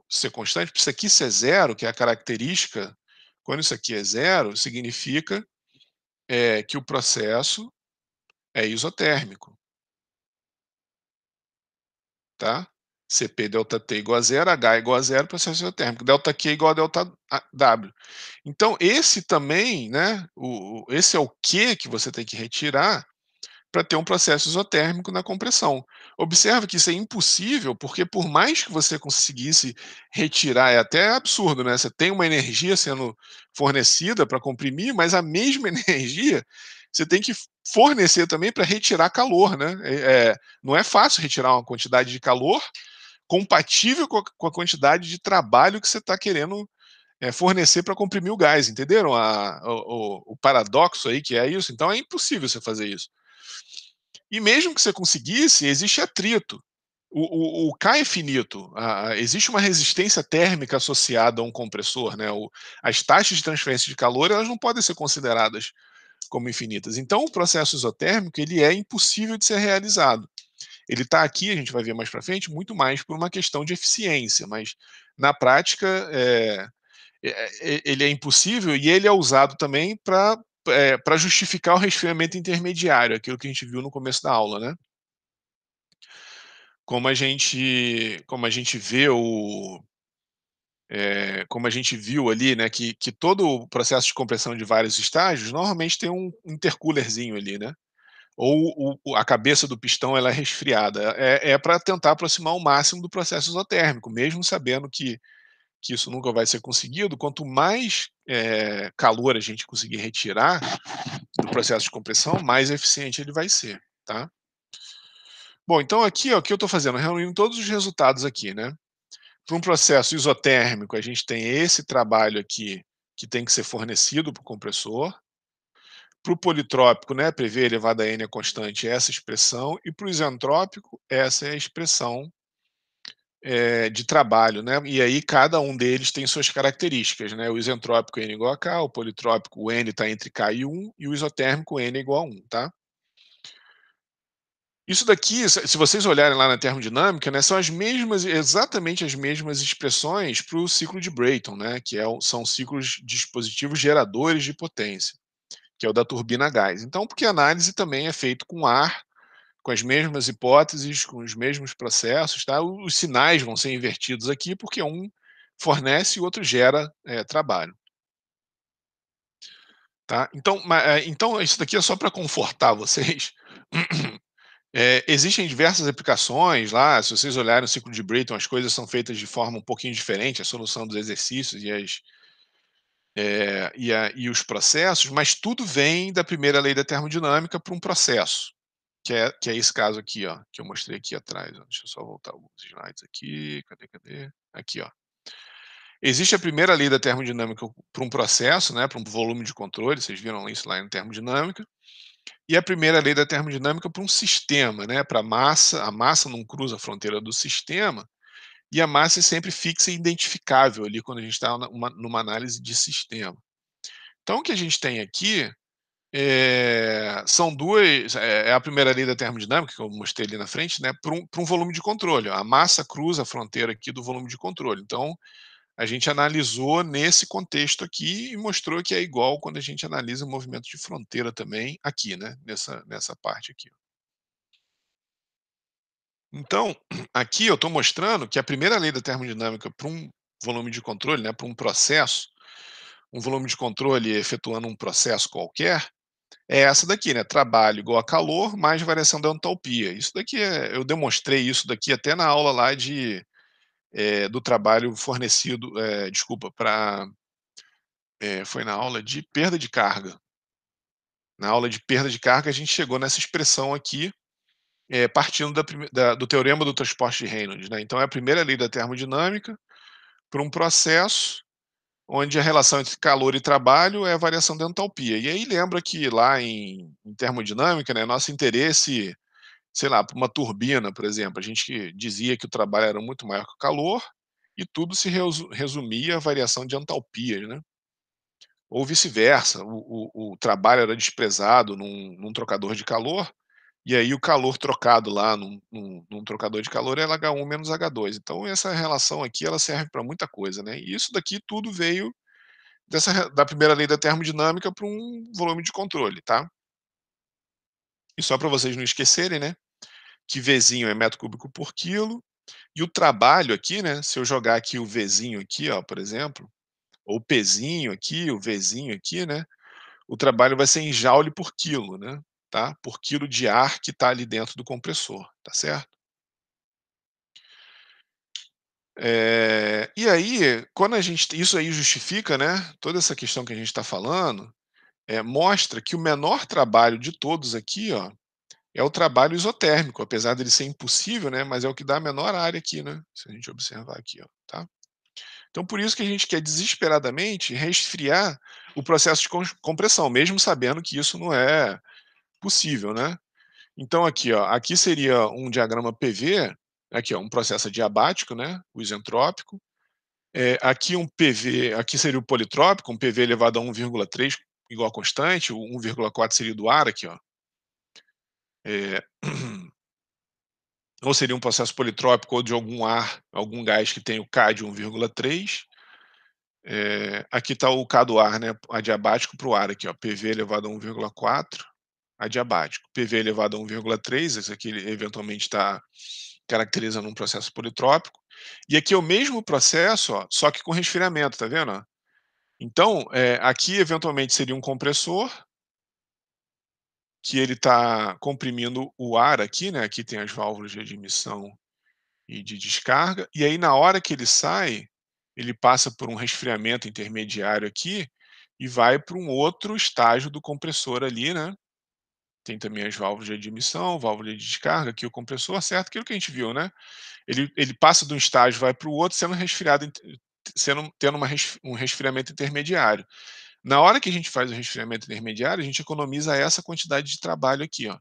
ser constante, para isso aqui ser zero, que é a característica, quando isso aqui é zero, significa que o processo é isotérmico, tá? Cp ΔT igual a zero, H igual a zero, processo isotérmico. ΔQ igual a ΔW. Então, esse também, né, esse é o Q que você tem que retirar para ter um processo isotérmico na compressão. Observe que isso é impossível, porque por mais que você conseguisse retirar, é até absurdo, né? Você tem uma energia sendo fornecida para comprimir, mas a mesma energia você tem que fornecer também para retirar calor, né? Não é fácil retirar uma quantidade de calor compatível com a quantidade de trabalho que você está querendo fornecer para comprimir o gás, entenderam o paradoxo aí que é isso? Então é impossível você fazer isso. E mesmo que você conseguisse, existe atrito. O K é finito, existe uma resistência térmica associada a um compressor, né? As taxas de transferência de calor elas não podem ser consideradas como infinitas. Então, o processo isotérmico ele é impossível de ser realizado. Ele está aqui, a gente vai ver mais para frente, muito mais por uma questão de eficiência, mas na prática ele é impossível e ele é usado também para justificar o resfriamento intermediário, aquilo que a gente viu no começo da aula, né? Como a gente vê como a gente viu ali, né, que todo o processo de compressão de vários estágios normalmente tem um intercoolerzinho ali, né? Ou a cabeça do pistão ela é resfriada. É para tentar aproximar o máximo do processo isotérmico, mesmo sabendo que que isso nunca vai ser conseguido, quanto mais, calor a gente conseguir retirar do processo de compressão, mais eficiente ele vai ser, tá. Bom, então aqui, ó, o que eu estou fazendo? Reunindo todos os resultados aqui, né. Para um processo isotérmico, a gente tem esse trabalho aqui, que tem que ser fornecido para o compressor. Para o politrópico, né, PV elevado a n é constante, essa expressão, e para o isentrópico, essa é a expressão, de trabalho, né, e aí cada um deles tem suas características, né, o isentrópico N igual a K, o politrópico o N está entre K e 1, e o isotérmico N é igual a 1, tá. Isso daqui, se vocês olharem lá na termodinâmica, né, são as mesmas, exatamente as mesmas expressões para o ciclo de Brayton, né, que são ciclos dispositivos geradores de potência, que é o da turbina a gás. Então, porque a análise também é feito com ar, com as mesmas hipóteses, com os mesmos processos, tá? Os sinais vão ser invertidos aqui, porque um fornece e o outro gera, trabalho, tá? Então, então isso daqui é só para confortar vocês. Existem diversas aplicações lá, se vocês olharem o ciclo de Brayton, as coisas são feitas de forma um pouquinho diferente, a solução dos exercícios e os processos, mas tudo vem da primeira lei da termodinâmica para um processo. Que é esse caso aqui, ó, que eu mostrei aqui atrás, ó. Deixa eu só voltar alguns slides aqui. Cadê? Aqui, ó. Existe a primeira lei da termodinâmica para um processo, né, para um volume de controle, vocês viram isso lá em termodinâmica, e a primeira lei da termodinâmica para um sistema, né, para massa, a massa não cruza a fronteira do sistema, e a massa é sempre fixa e identificável ali quando a gente está numa análise de sistema. Então o que a gente tem aqui são duas, é a primeira lei da termodinâmica, que eu mostrei ali na frente, né, para um volume de controle. A massa cruza a fronteira aqui do volume de controle. Então, a gente analisou nesse contexto aqui e mostrou que é igual quando a gente analisa o movimento de fronteira também aqui, né, nessa parte aqui. Então, aqui eu estou mostrando que a primeira lei da termodinâmica para um volume de controle, né, para um processo, um volume de controle efetuando um processo qualquer, é essa daqui, né, trabalho igual a calor mais variação da entalpia. Isso daqui eu demonstrei isso daqui até na aula lá do trabalho fornecido, desculpa, foi na aula de perda de carga. Na aula de perda de carga a gente chegou nessa expressão aqui, partindo do teorema do transporte de Reynolds, né. Então é a primeira lei da termodinâmica para um processo onde a relação entre calor e trabalho é a variação da entalpia. E aí lembra que lá em termodinâmica, né, nosso interesse, sei lá, para uma turbina, por exemplo, a gente dizia que o trabalho era muito maior que o calor, e tudo se resumia à variação de entalpias, né? Ou vice-versa, o trabalho era desprezado num trocador de calor, e aí o calor trocado lá num trocador de calor era H1 menos H2. Então essa relação aqui ela serve para muita coisa, né? E isso daqui tudo veio da primeira lei da termodinâmica para um volume de controle, tá? E só para vocês não esquecerem, né? Que Vzinho é metro cúbico por quilo, e o trabalho aqui, né, se eu jogar aqui o Vzinho aqui, ó, por exemplo, ou o Pzinho aqui, o Vzinho aqui, né, o trabalho vai ser em joule por quilo, né, tá, por quilo de ar que está ali dentro do compressor, tá certo? E aí, quando a gente isso aí justifica, né, toda essa questão que a gente está falando, mostra que o menor trabalho de todos aqui, ó, é o trabalho isotérmico, apesar dele ser impossível, né, mas é o que dá a menor área aqui, né, se a gente observar aqui, ó, tá. Então por isso que a gente quer desesperadamente resfriar o processo de compressão, mesmo sabendo que isso não é possível, né. Então aqui, ó, aqui seria um diagrama PV, aqui ó, um processo adiabático, né, o isentrópico, aqui um PV, aqui seria o politrópico, um PV elevado a 1,3 igual a constante, o 1,4 seria do ar aqui, ó. Eh Ou seria um processo politrópico ou de algum ar, algum gás que tem o K de 1,3. Aqui está o K do ar, né, adiabático para o ar aqui, ó, PV elevado a 1,4, adiabático. PV elevado a 1,3, esse aqui ele eventualmente está caracterizando um processo politrópico. E aqui é o mesmo processo, ó, só que com resfriamento, tá vendo, ó? Então, aqui eventualmente seria um compressor, que ele está comprimindo o ar aqui, né, aqui tem as válvulas de admissão e de descarga, e aí na hora que ele sai, ele passa por um resfriamento intermediário aqui e vai para um outro estágio do compressor ali, né. Tem também as válvulas de admissão, válvula de descarga, aqui o compressor, certo? Aquilo que a gente viu, né. Ele passa de um estágio, vai para o outro, sendo resfriado sendo tendo um resfriamento intermediário. Na hora que a gente faz o resfriamento intermediário, a gente economiza essa quantidade de trabalho aqui, ó,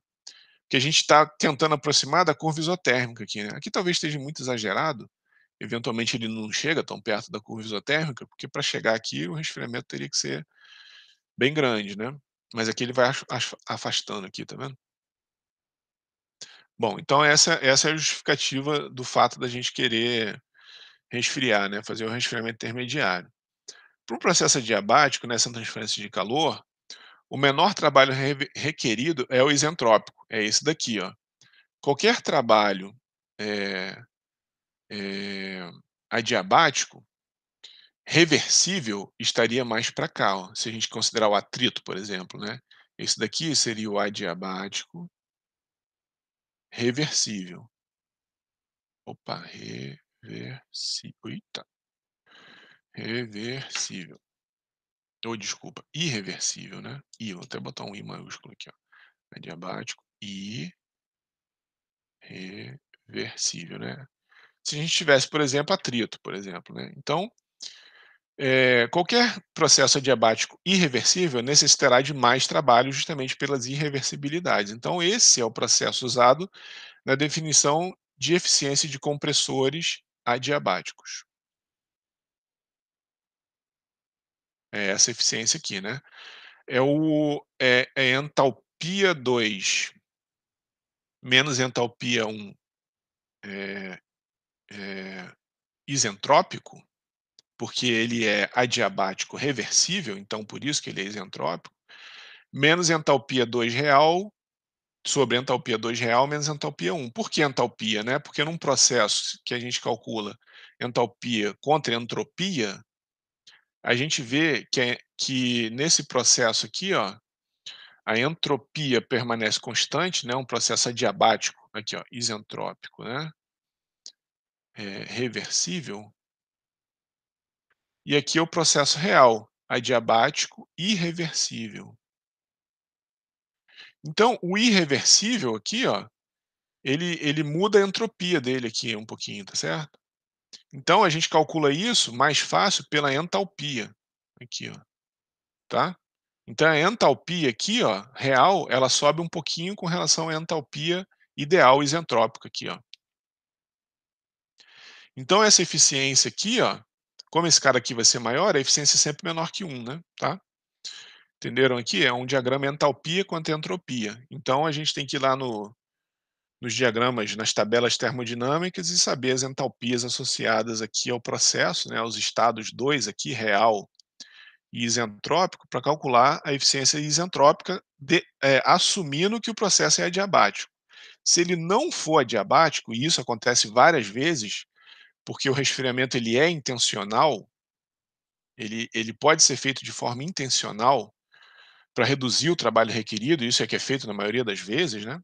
que a gente está tentando aproximar da curva isotérmica aqui, né. Aqui talvez esteja muito exagerado, eventualmente ele não chega tão perto da curva isotérmica, porque para chegar aqui o resfriamento teria que ser bem grande, né. Mas aqui ele vai afastando aqui, tá vendo? Bom, então essa é a justificativa do fato da gente querer resfriar, né, fazer o resfriamento intermediário. Para o processo adiabático, nessa transferência de calor, o menor trabalho requerido é o isentrópico, é esse daqui, ó. Qualquer trabalho eh eh, adiabático, reversível, estaria mais para cá, ó, se a gente considerar o atrito, por exemplo, né. Esse daqui seria o adiabático reversível. Opa, eita, reversível. Ou desculpa, irreversível, né. Vou até botar um I maiúsculo aqui, ó. Adiabático, irreversível, né. Se a gente tivesse, por exemplo, atrito, por exemplo, né. Então, qualquer processo adiabático irreversível necessitará de mais trabalho justamente pelas irreversibilidades. Então esse é o processo usado na definição de eficiência de compressores adiabáticos. É essa eficiência aqui, né. É entalpia 2 menos entalpia 1 eh isentrópico, porque ele é adiabático reversível, então por isso que ele é isentrópico, menos entalpia 2 real sobre entalpia 2 real menos entalpia 1. Por que entalpia, né? Porque num processo que a gente calcula entalpia contra entropia, a gente vê que nesse processo aqui, ó, a entropia permanece constante, né? Um processo adiabático, aqui, ó, isentrópico, né? Reversível. E aqui é o processo real, adiabático irreversível. Então, o irreversível aqui, ó, ele muda a entropia dele aqui um pouquinho, tá certo? Então a gente calcula isso mais fácil pela entalpia, aqui, ó, tá? Então a entalpia aqui, ó, real, ela sobe um pouquinho com relação à entalpia ideal isentrópica aqui, ó. Então essa eficiência aqui, ó, como esse cara aqui vai ser maior, a eficiência é sempre menor que um, né, tá? Entenderam aqui? É um diagrama entalpia contra entropia. Então a gente tem que ir lá nos diagramas, nas tabelas termodinâmicas e saber as entalpias associadas aqui ao processo, né, os estados 2 aqui, real e isentrópico, para calcular a eficiência isentrópica, assumindo que o processo é adiabático. Se ele não for adiabático, e isso acontece várias vezes, porque o resfriamento ele é intencional, ele pode ser feito de forma intencional, para reduzir o trabalho requerido, isso é que é feito na maioria das vezes, né.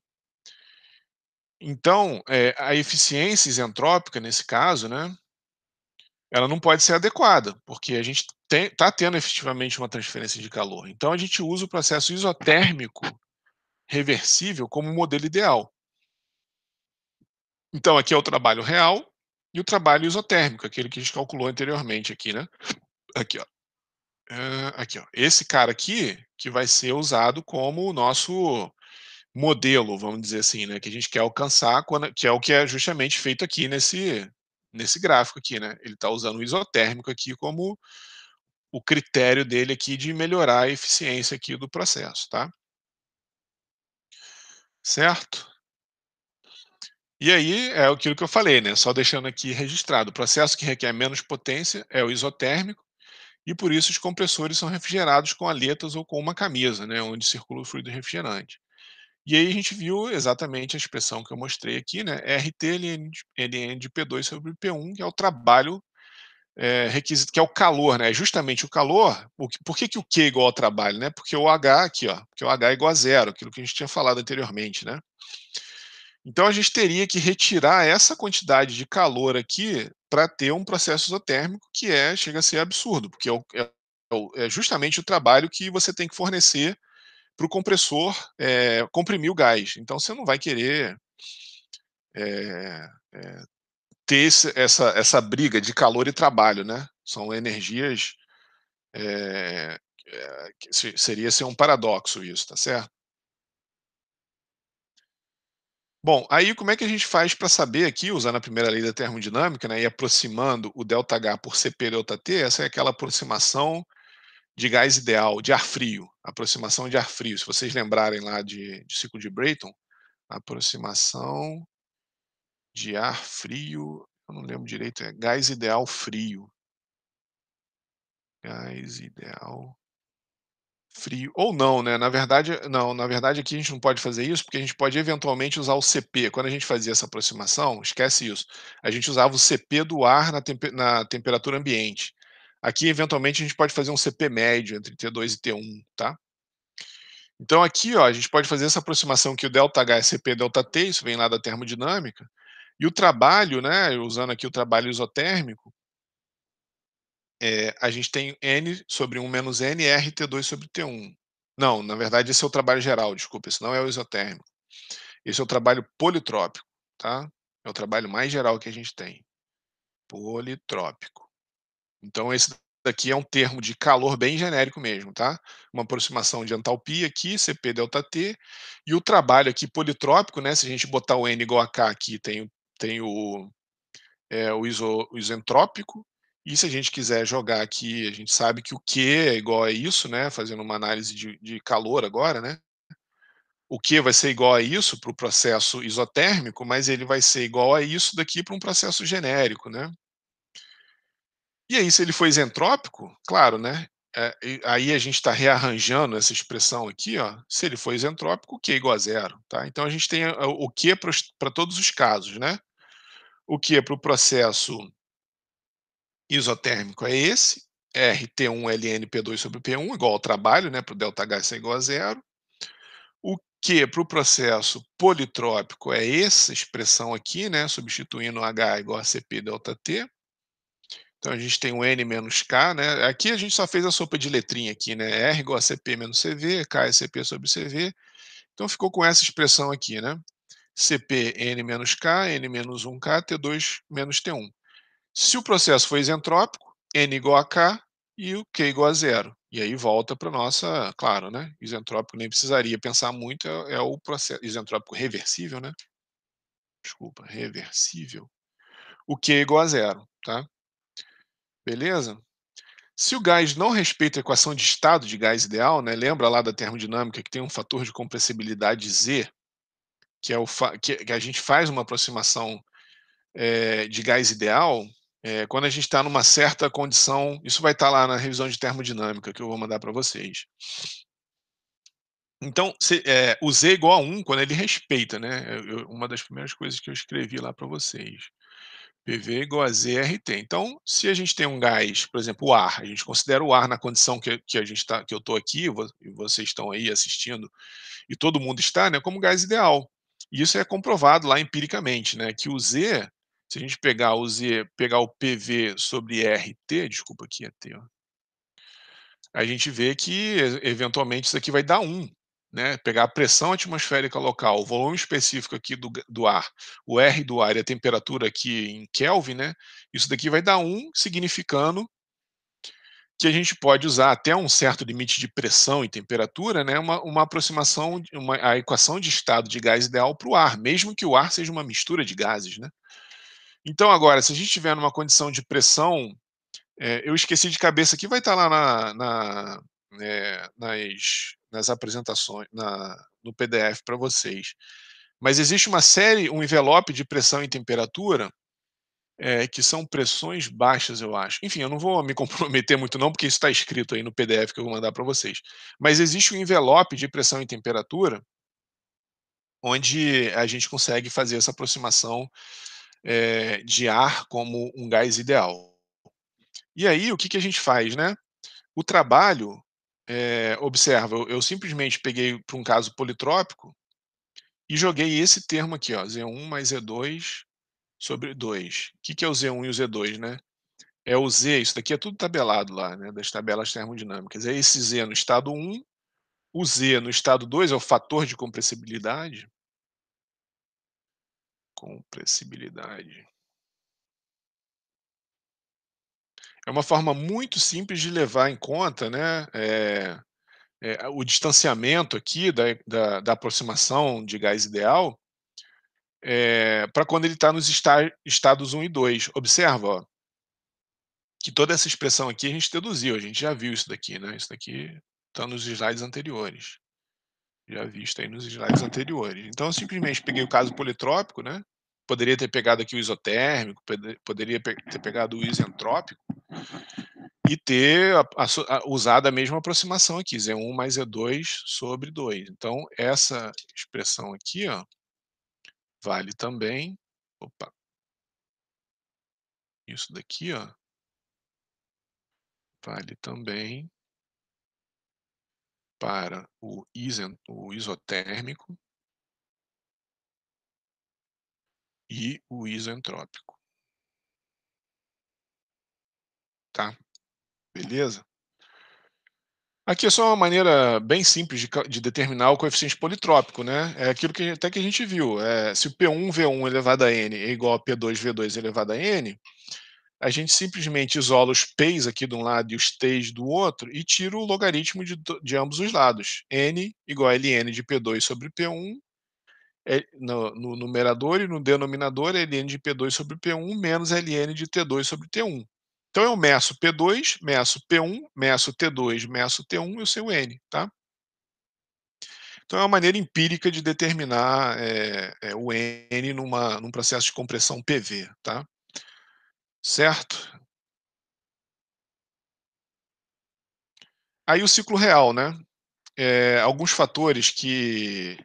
Então, a eficiência isentrópica nesse caso, né, ela não pode ser adequada, porque a gente está tendo efetivamente uma transferência de calor. Então a gente usa o processo isotérmico reversível como modelo ideal. Então aqui é o trabalho real e o trabalho isotérmico, aquele que a gente calculou anteriormente aqui, né. Aqui, ó. Aqui, ó. Esse cara aqui que vai ser usado como o nosso modelo, vamos dizer assim, né, que a gente quer alcançar que é o que é justamente feito aqui nesse gráfico aqui, né. Ele está usando o isotérmico aqui como o critério dele aqui de melhorar a eficiência aqui do processo, tá. Certo? E aí é aquilo que eu falei, né, só deixando aqui registrado, o processo que requer menos potência é o isotérmico e por isso os compressores são refrigerados com aletas ou com uma camisa, né, onde circula o fluido refrigerante. E aí a gente viu exatamente a expressão que eu mostrei aqui, né, RT ln de P2 sobre P1, que é o trabalho, requisito, que é o calor, né, justamente o calor, por que que o Q é igual ao trabalho, né, porque o H aqui, ó, porque o H é igual a zero, aquilo que a gente tinha falado anteriormente, né. Então a gente teria que retirar essa quantidade de calor aqui para ter um processo isotérmico que chega a ser absurdo, porque é justamente o trabalho que você tem que fornecer para o compressor, comprimir o gás. Então você não vai querer, eh eh, ter essa briga de calor e trabalho, né. São energias, eh que seria ser um paradoxo isso, tá certo? Bom, aí como é que a gente faz para saber aqui, usando a primeira lei da termodinâmica, né, e aproximando o ΔH por Cp ΔT, essa é aquela aproximação de gás ideal, de ar frio, aproximação de ar frio. Se vocês lembrarem lá de ciclo de Brayton, aproximação de ar frio, eu não lembro direito, é gás ideal frio, gás ideal frio ou não, né, na verdade não, na verdade aqui a gente não pode fazer isso, porque a gente pode eventualmente usar o Cp. Quando a gente fazia essa aproximação, esquece isso, a gente usava o Cp do ar na temperatura ambiente. Aqui eventualmente a gente pode fazer um Cp médio entre T2 e T1, tá. Então aqui, ó, a gente pode fazer essa aproximação que o ΔH é Cp ΔT, isso vem lá da termodinâmica, e o trabalho, né, usando aqui o trabalho isotérmico, a gente tem N sobre 1 menos N R T2 sobre T1. Não, na verdade esse é o trabalho geral, desculpa, esse não é o isotérmico. Esse é o trabalho politrópico, tá? É o trabalho mais geral que a gente tem, politrópico. Então esse daqui é um termo de calor bem genérico mesmo, tá? Uma aproximação de entalpia aqui, Cp ΔT, e o trabalho aqui politrópico, né, se a gente botar o N igual a K aqui, tem o isentrópico, e se a gente quiser jogar aqui, a gente sabe que o Q é igual a isso, né, fazendo uma análise de calor agora, né, o Q vai ser igual a isso para o processo isotérmico, mas ele vai ser igual a isso daqui para um processo genérico, né. E aí se ele for isentrópico, claro, né, e aí a gente está rearranjando essa expressão aqui, ó, se ele for isentrópico, o Q é igual a zero, tá. Então a gente tem o Q para todos os casos, né. O Q para o processo isotérmico é esse, RT1 ln P2 sobre P1 igual ao trabalho, né, para o ΔH ser igual a zero. O Q para o processo politrópico é essa expressão aqui, né, substituindo H igual a Cp ΔT. Então a gente tem o N menos K, né, aqui a gente só fez a sopa de letrinha aqui, né, R igual a Cp menos Cv, K é Cp sobre Cv, então ficou com essa expressão aqui, né, Cp N menos K, N menos 1K, T2 menos T1. Se o processo for isentrópico, N igual a K e o Q igual a zero. E aí volta para nossa, claro, né? Isentrópico nem precisaria pensar muito, é o processo isentrópico reversível, né? Desculpa, reversível. O Q é igual a zero, tá? Beleza? Se o gás não respeita a equação de estado de gás ideal, né? Lembra lá da termodinâmica que tem um fator de compressibilidade Z, que é que a gente faz uma aproximação de gás ideal, quando a gente está numa certa condição, isso vai estar lá na revisão de termodinâmica que eu vou mandar para vocês. Então, o Z é igual a 1 quando ele respeita, né? Uma das primeiras coisas que eu escrevi lá para vocês. PV igual a ZRT. Então, se a gente tem um gás, por exemplo, o ar, a gente considera o ar na condição que a gente tá, que eu estou aqui, e vocês estão aí assistindo, e todo mundo está, né, como gás ideal. E isso é comprovado lá empiricamente, né, que o Z, se a gente pegar o Z, pegar o PV sobre RT, desculpa aqui é T, ó, a gente vê que eventualmente isso aqui vai dar 1, né? Pegar a pressão atmosférica local, o volume específico aqui do ar, o R do ar e a temperatura aqui em Kelvin, né? Isso daqui vai dar 1, significando que a gente pode usar até um certo limite de pressão e temperatura, né, uma aproximação, a equação de estado de gás ideal para o ar, mesmo que o ar seja uma mistura de gases, né. Então agora, se a gente estiver numa condição de pressão, eu esqueci de cabeça aqui, vai estar lá nas apresentações, no PDF para vocês. Mas existe uma série, um envelope de pressão e temperatura que são pressões baixas, eu acho. Enfim, eu não vou me comprometer muito não, porque isso está escrito aí no PDF que eu vou mandar para vocês. Mas existe um envelope de pressão e temperatura, onde a gente consegue fazer essa aproximação, de ar como um gás ideal. E aí, o que que a gente faz, né? O trabalho, observa, eu simplesmente peguei para um caso politrópico e joguei esse termo aqui, ó, Z1 mais Z2 sobre 2. O que que é o Z1 e o Z2, né? É o Z, isso daqui é tudo tabelado lá, né, das tabelas termodinâmicas. É esse Z no estado 1, o Z no estado 2 é o fator de compressibilidade. Compressibilidade. É uma forma muito simples de levar em conta, né, o distanciamento aqui da aproximação de gás ideal, para quando ele está nos estados 1 e 2. Observa, ó, que toda essa expressão aqui a gente deduziu, a gente já viu isso daqui, né, isso daqui está nos slides anteriores. Já visto aí nos slides anteriores. Então eu simplesmente peguei o caso politrópico, né, poderia ter pegado aqui o isotérmico, poderia ter pegado o isentrópico e ter usado a mesma aproximação aqui, Z1 mais Z2 sobre 2. Então essa expressão aqui, ó, vale também, opa, isso daqui, ó, vale também para o isotérmico e o isentrópico, tá? Beleza? Aqui é só uma maneira bem simples de determinar o coeficiente politrópico, né? É aquilo que até que a gente viu. Se o P1 V1 elevado a n é igual a P2 V2 elevado a n, a gente simplesmente isola os P's aqui de um lado e os T's do outro e tira o logaritmo de ambos os lados. N igual a ln de P2 sobre P1 no numerador, e no denominador é ln de P2 sobre P1 menos ln de T2 sobre T1. Então eu meço P2, meço P1, meço T2, meço T1 e o seu N, tá? Então é uma maneira empírica de determinar o N num processo de compressão PV, tá? Certo? Aí o ciclo real, né? Alguns fatores que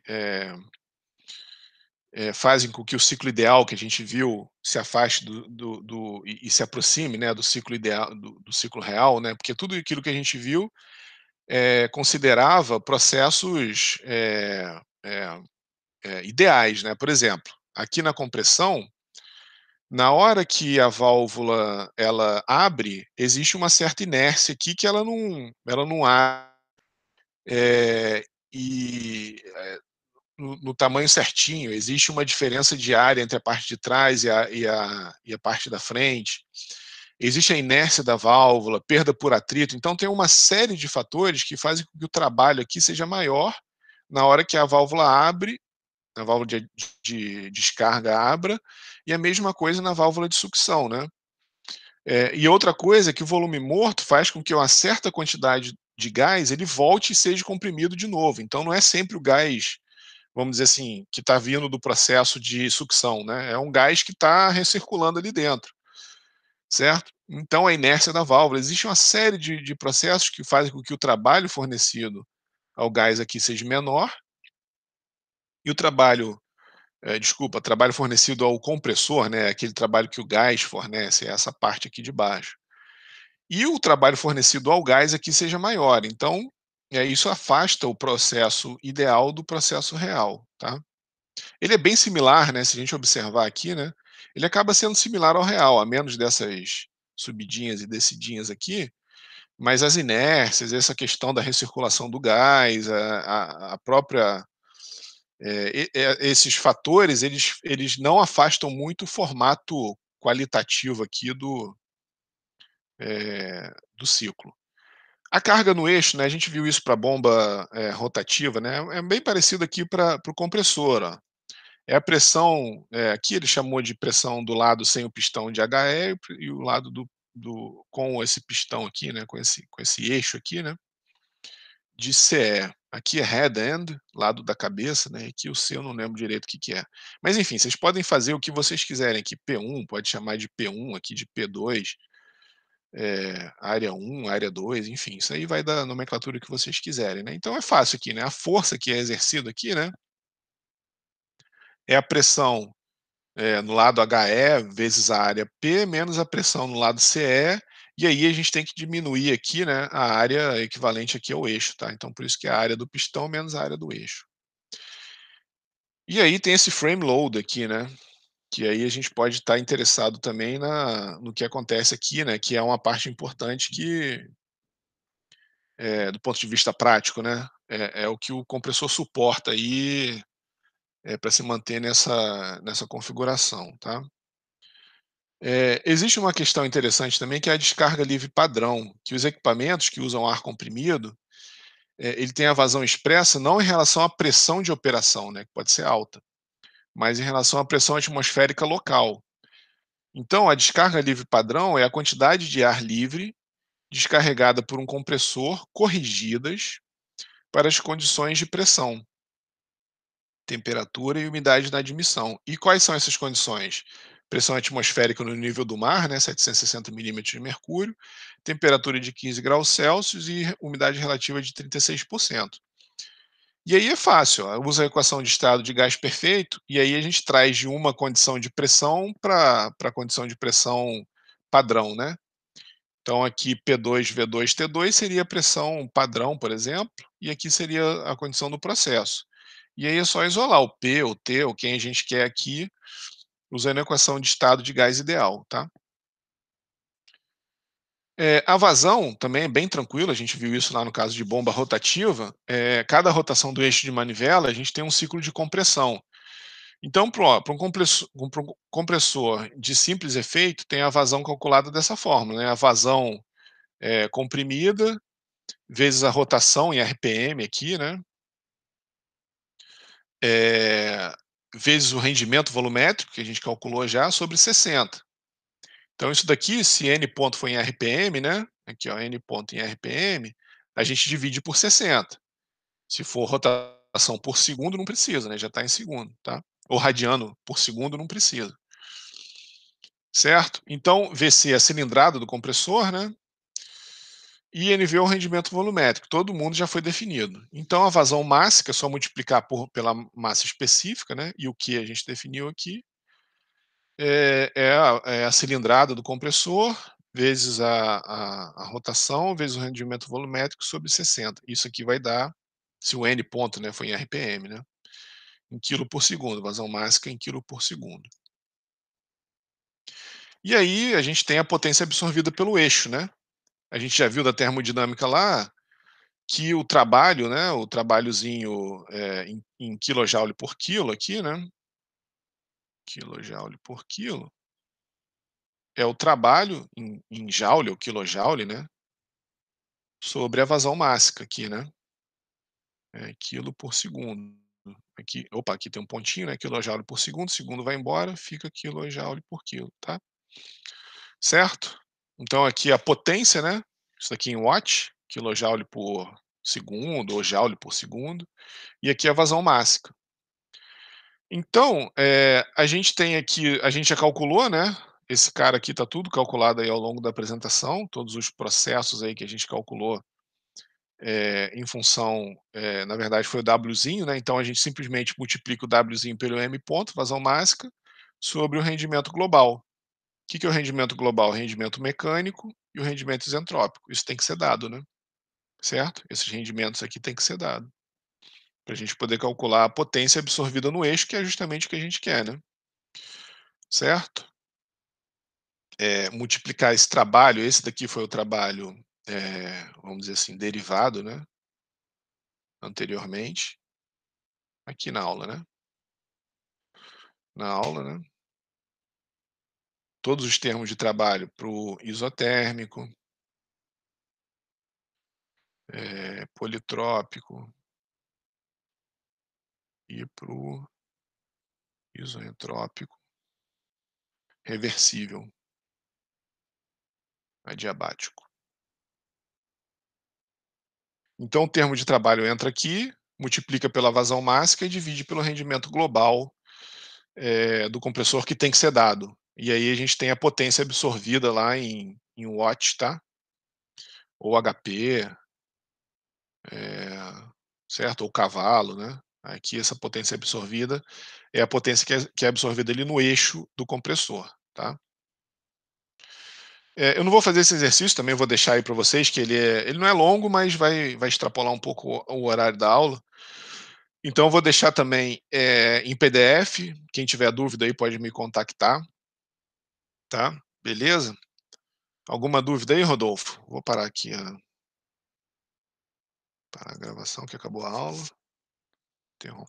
fazem com que o ciclo ideal que a gente viu se afaste e se aproxime, né, do ciclo ideal, do ciclo real, né? Porque tudo aquilo que a gente viu considerava processos ideais, né? Por exemplo, aqui na compressão, na hora que a válvula ela abre, existe uma certa inércia aqui que ela não abre, e no tamanho certinho, existe uma diferença de área entre a parte de trás e a parte da frente. Existe a inércia da válvula, perda por atrito. Então tem uma série de fatores que fazem com que o trabalho aqui seja maior na hora que a válvula abre, a válvula de descarga abra, e a mesma coisa na válvula de sucção, né? E outra coisa é que o volume morto faz com que uma certa quantidade de gás ele volte e seja comprimido de novo. Então não é sempre o gás, vamos dizer assim, que está vindo do processo de sucção, né? É um gás que está recirculando ali dentro, certo? Então a inércia da válvula, existe uma série de processos que fazem com que o trabalho fornecido ao gás aqui seja menor, e o trabalho fornecido ao compressor, né, aquele trabalho que o gás fornece, é essa parte aqui de baixo. E o trabalho fornecido ao gás aqui seja maior. Então, isso afasta o processo ideal do processo real, tá? Ele é bem similar, né, se a gente observar aqui, né, ele acaba sendo similar ao real, a menos dessas subidinhas e descidinhas aqui, mas as inércias, essa questão da recirculação do gás, a própria esses fatores, eles não afastam muito o formato qualitativo aqui do ciclo. A carga no eixo, né, a gente viu isso para a bomba rotativa, né, é bem parecido aqui para o compressor, ó. É a pressão, aqui ele chamou de pressão do lado sem o pistão de HE e o lado com esse pistão aqui, né, com esse eixo aqui, né, de CE. Aqui é head end, lado da cabeça, né, aqui o C eu não lembro direito o que que é. Mas enfim, vocês podem fazer o que vocês quiserem aqui, P1, pode chamar de P1, aqui de P2, área 1, área 2, enfim, isso aí vai da nomenclatura que vocês quiserem, né. Então é fácil aqui, né, a força que é exercida aqui, né, é a pressão no lado HE vezes a área P menos a pressão no lado CE, e aí a gente tem que diminuir aqui, né, a área equivalente aqui ao eixo, tá? Então por isso que é a área do pistão menos a área do eixo. E aí tem esse frame load aqui, né, que aí a gente pode estar interessado também no que acontece aqui, né, que é uma parte importante que, do ponto de vista prático, né, é o que o compressor suporta aí, para se manter nessa configuração, tá. Existe uma questão interessante também que é a descarga livre padrão, que os equipamentos que usam ar comprimido, ele tem a vazão expressa não em relação à pressão de operação, né, que pode ser alta, mas em relação à pressão atmosférica local. Então, a descarga livre padrão é a quantidade de ar livre descarregada por um compressor corrigidas para as condições de pressão, temperatura e umidade na admissão. E quais são essas condições? Pressão atmosférica no nível do mar, né, 760 milímetros de mercúrio, temperatura de 15 graus Celsius e umidade relativa de 36%. E aí é fácil, ó, usa a equação de estado de gás perfeito, e aí a gente traz de uma condição de pressão para a condição de pressão padrão, né. Então aqui P2, V2, T2 seria a pressão padrão, por exemplo, e aqui seria a condição do processo. E aí é só isolar o P, o T, ou quem a gente quer aqui, usando a equação de estado de gás ideal, tá. A vazão também é bem tranquilo, a gente viu isso lá no caso de bomba rotativa, cada rotação do eixo de manivela, a gente tem um ciclo de compressão. Então, para um compressor de simples efeito, tem a vazão calculada dessa forma, né? A vazão comprimida, vezes a rotação em RPM aqui, né? eh, vezes o rendimento volumétrico, que a gente calculou já, sobre 60. Então, isso daqui, se N ponto for em RPM, né? Aqui, ó, N ponto em RPM, a gente divide por 60. Se for rotação por segundo, não precisa, né? Já está em segundo, tá? Ou radiano por segundo, não precisa. Certo? Então, VC é a cilindrada do compressor, né? E NV é o rendimento volumétrico, todo mundo já foi definido. Então, a vazão mássica é só multiplicar pela massa específica, né? E o que a gente definiu aqui é a cilindrada do compressor, vezes a rotação, vezes o rendimento volumétrico sobre 60. Isso aqui vai dar, se o N ponto, né, foi em RPM, né? Em quilo por segundo, vazão mássica em quilo por segundo. E aí a gente tem a potência absorvida pelo eixo, né? A gente já viu da termodinâmica lá que o trabalho, né, o trabalhozinho, em quilojoule por quilo aqui, né, quilojoule por quilo, é o trabalho em joule ou quilojoule, né, sobre a vazão mássica aqui, né, quilo por segundo. Aqui opa, aqui tem um pontinho, né, quilojoule por segundo, segundo vai embora, fica quilojoule por quilo, tá. Certo? Então aqui a potência, né, isso aqui em watt, quilojoule por segundo ou joule por segundo, e aqui a vazão mássica. Então, a gente tem aqui a gente já calculou, né, esse cara aqui tá tudo calculado aí ao longo da apresentação, todos os processos aí que a gente calculou, em função, na verdade foi o Wzinho, né, então a gente simplesmente multiplica o Wzinho pelo M ponto, vazão mássica, sobre o rendimento global. Que é o rendimento global? O rendimento mecânico e o rendimento isentrópico. Isso tem que ser dado, né, certo? Esses rendimentos aqui tem que ser dado, para a gente poder calcular a potência absorvida no eixo, que é justamente o que a gente quer, né, certo? Multiplicar esse trabalho, esse daqui foi o trabalho, vamos dizer assim, derivado, né, anteriormente, aqui na aula, né, na aula, né, todos os termos de trabalho para o isotérmico, politrópico e para o isoentrópico reversível, adiabático. Então o termo de trabalho entra aqui, multiplica pela vazão mássica e divide pelo rendimento global, do compressor que tem que ser dado. E aí a gente tem a potência absorvida lá em watts, tá? Ou HP, certo? Ou cavalo, né? Aqui essa potência absorvida é a potência que é absorvida ali no eixo do compressor, tá? Eu não vou fazer esse exercício, também vou deixar aí para vocês, que ele não é longo, mas vai extrapolar um pouco o horário da aula. Então eu vou deixar também, em PDF, quem tiver dúvida aí pode me contactar, tá, beleza? Alguma dúvida aí, Rodolfo? Vou parar aqui parar a gravação que acabou a aula. Interrom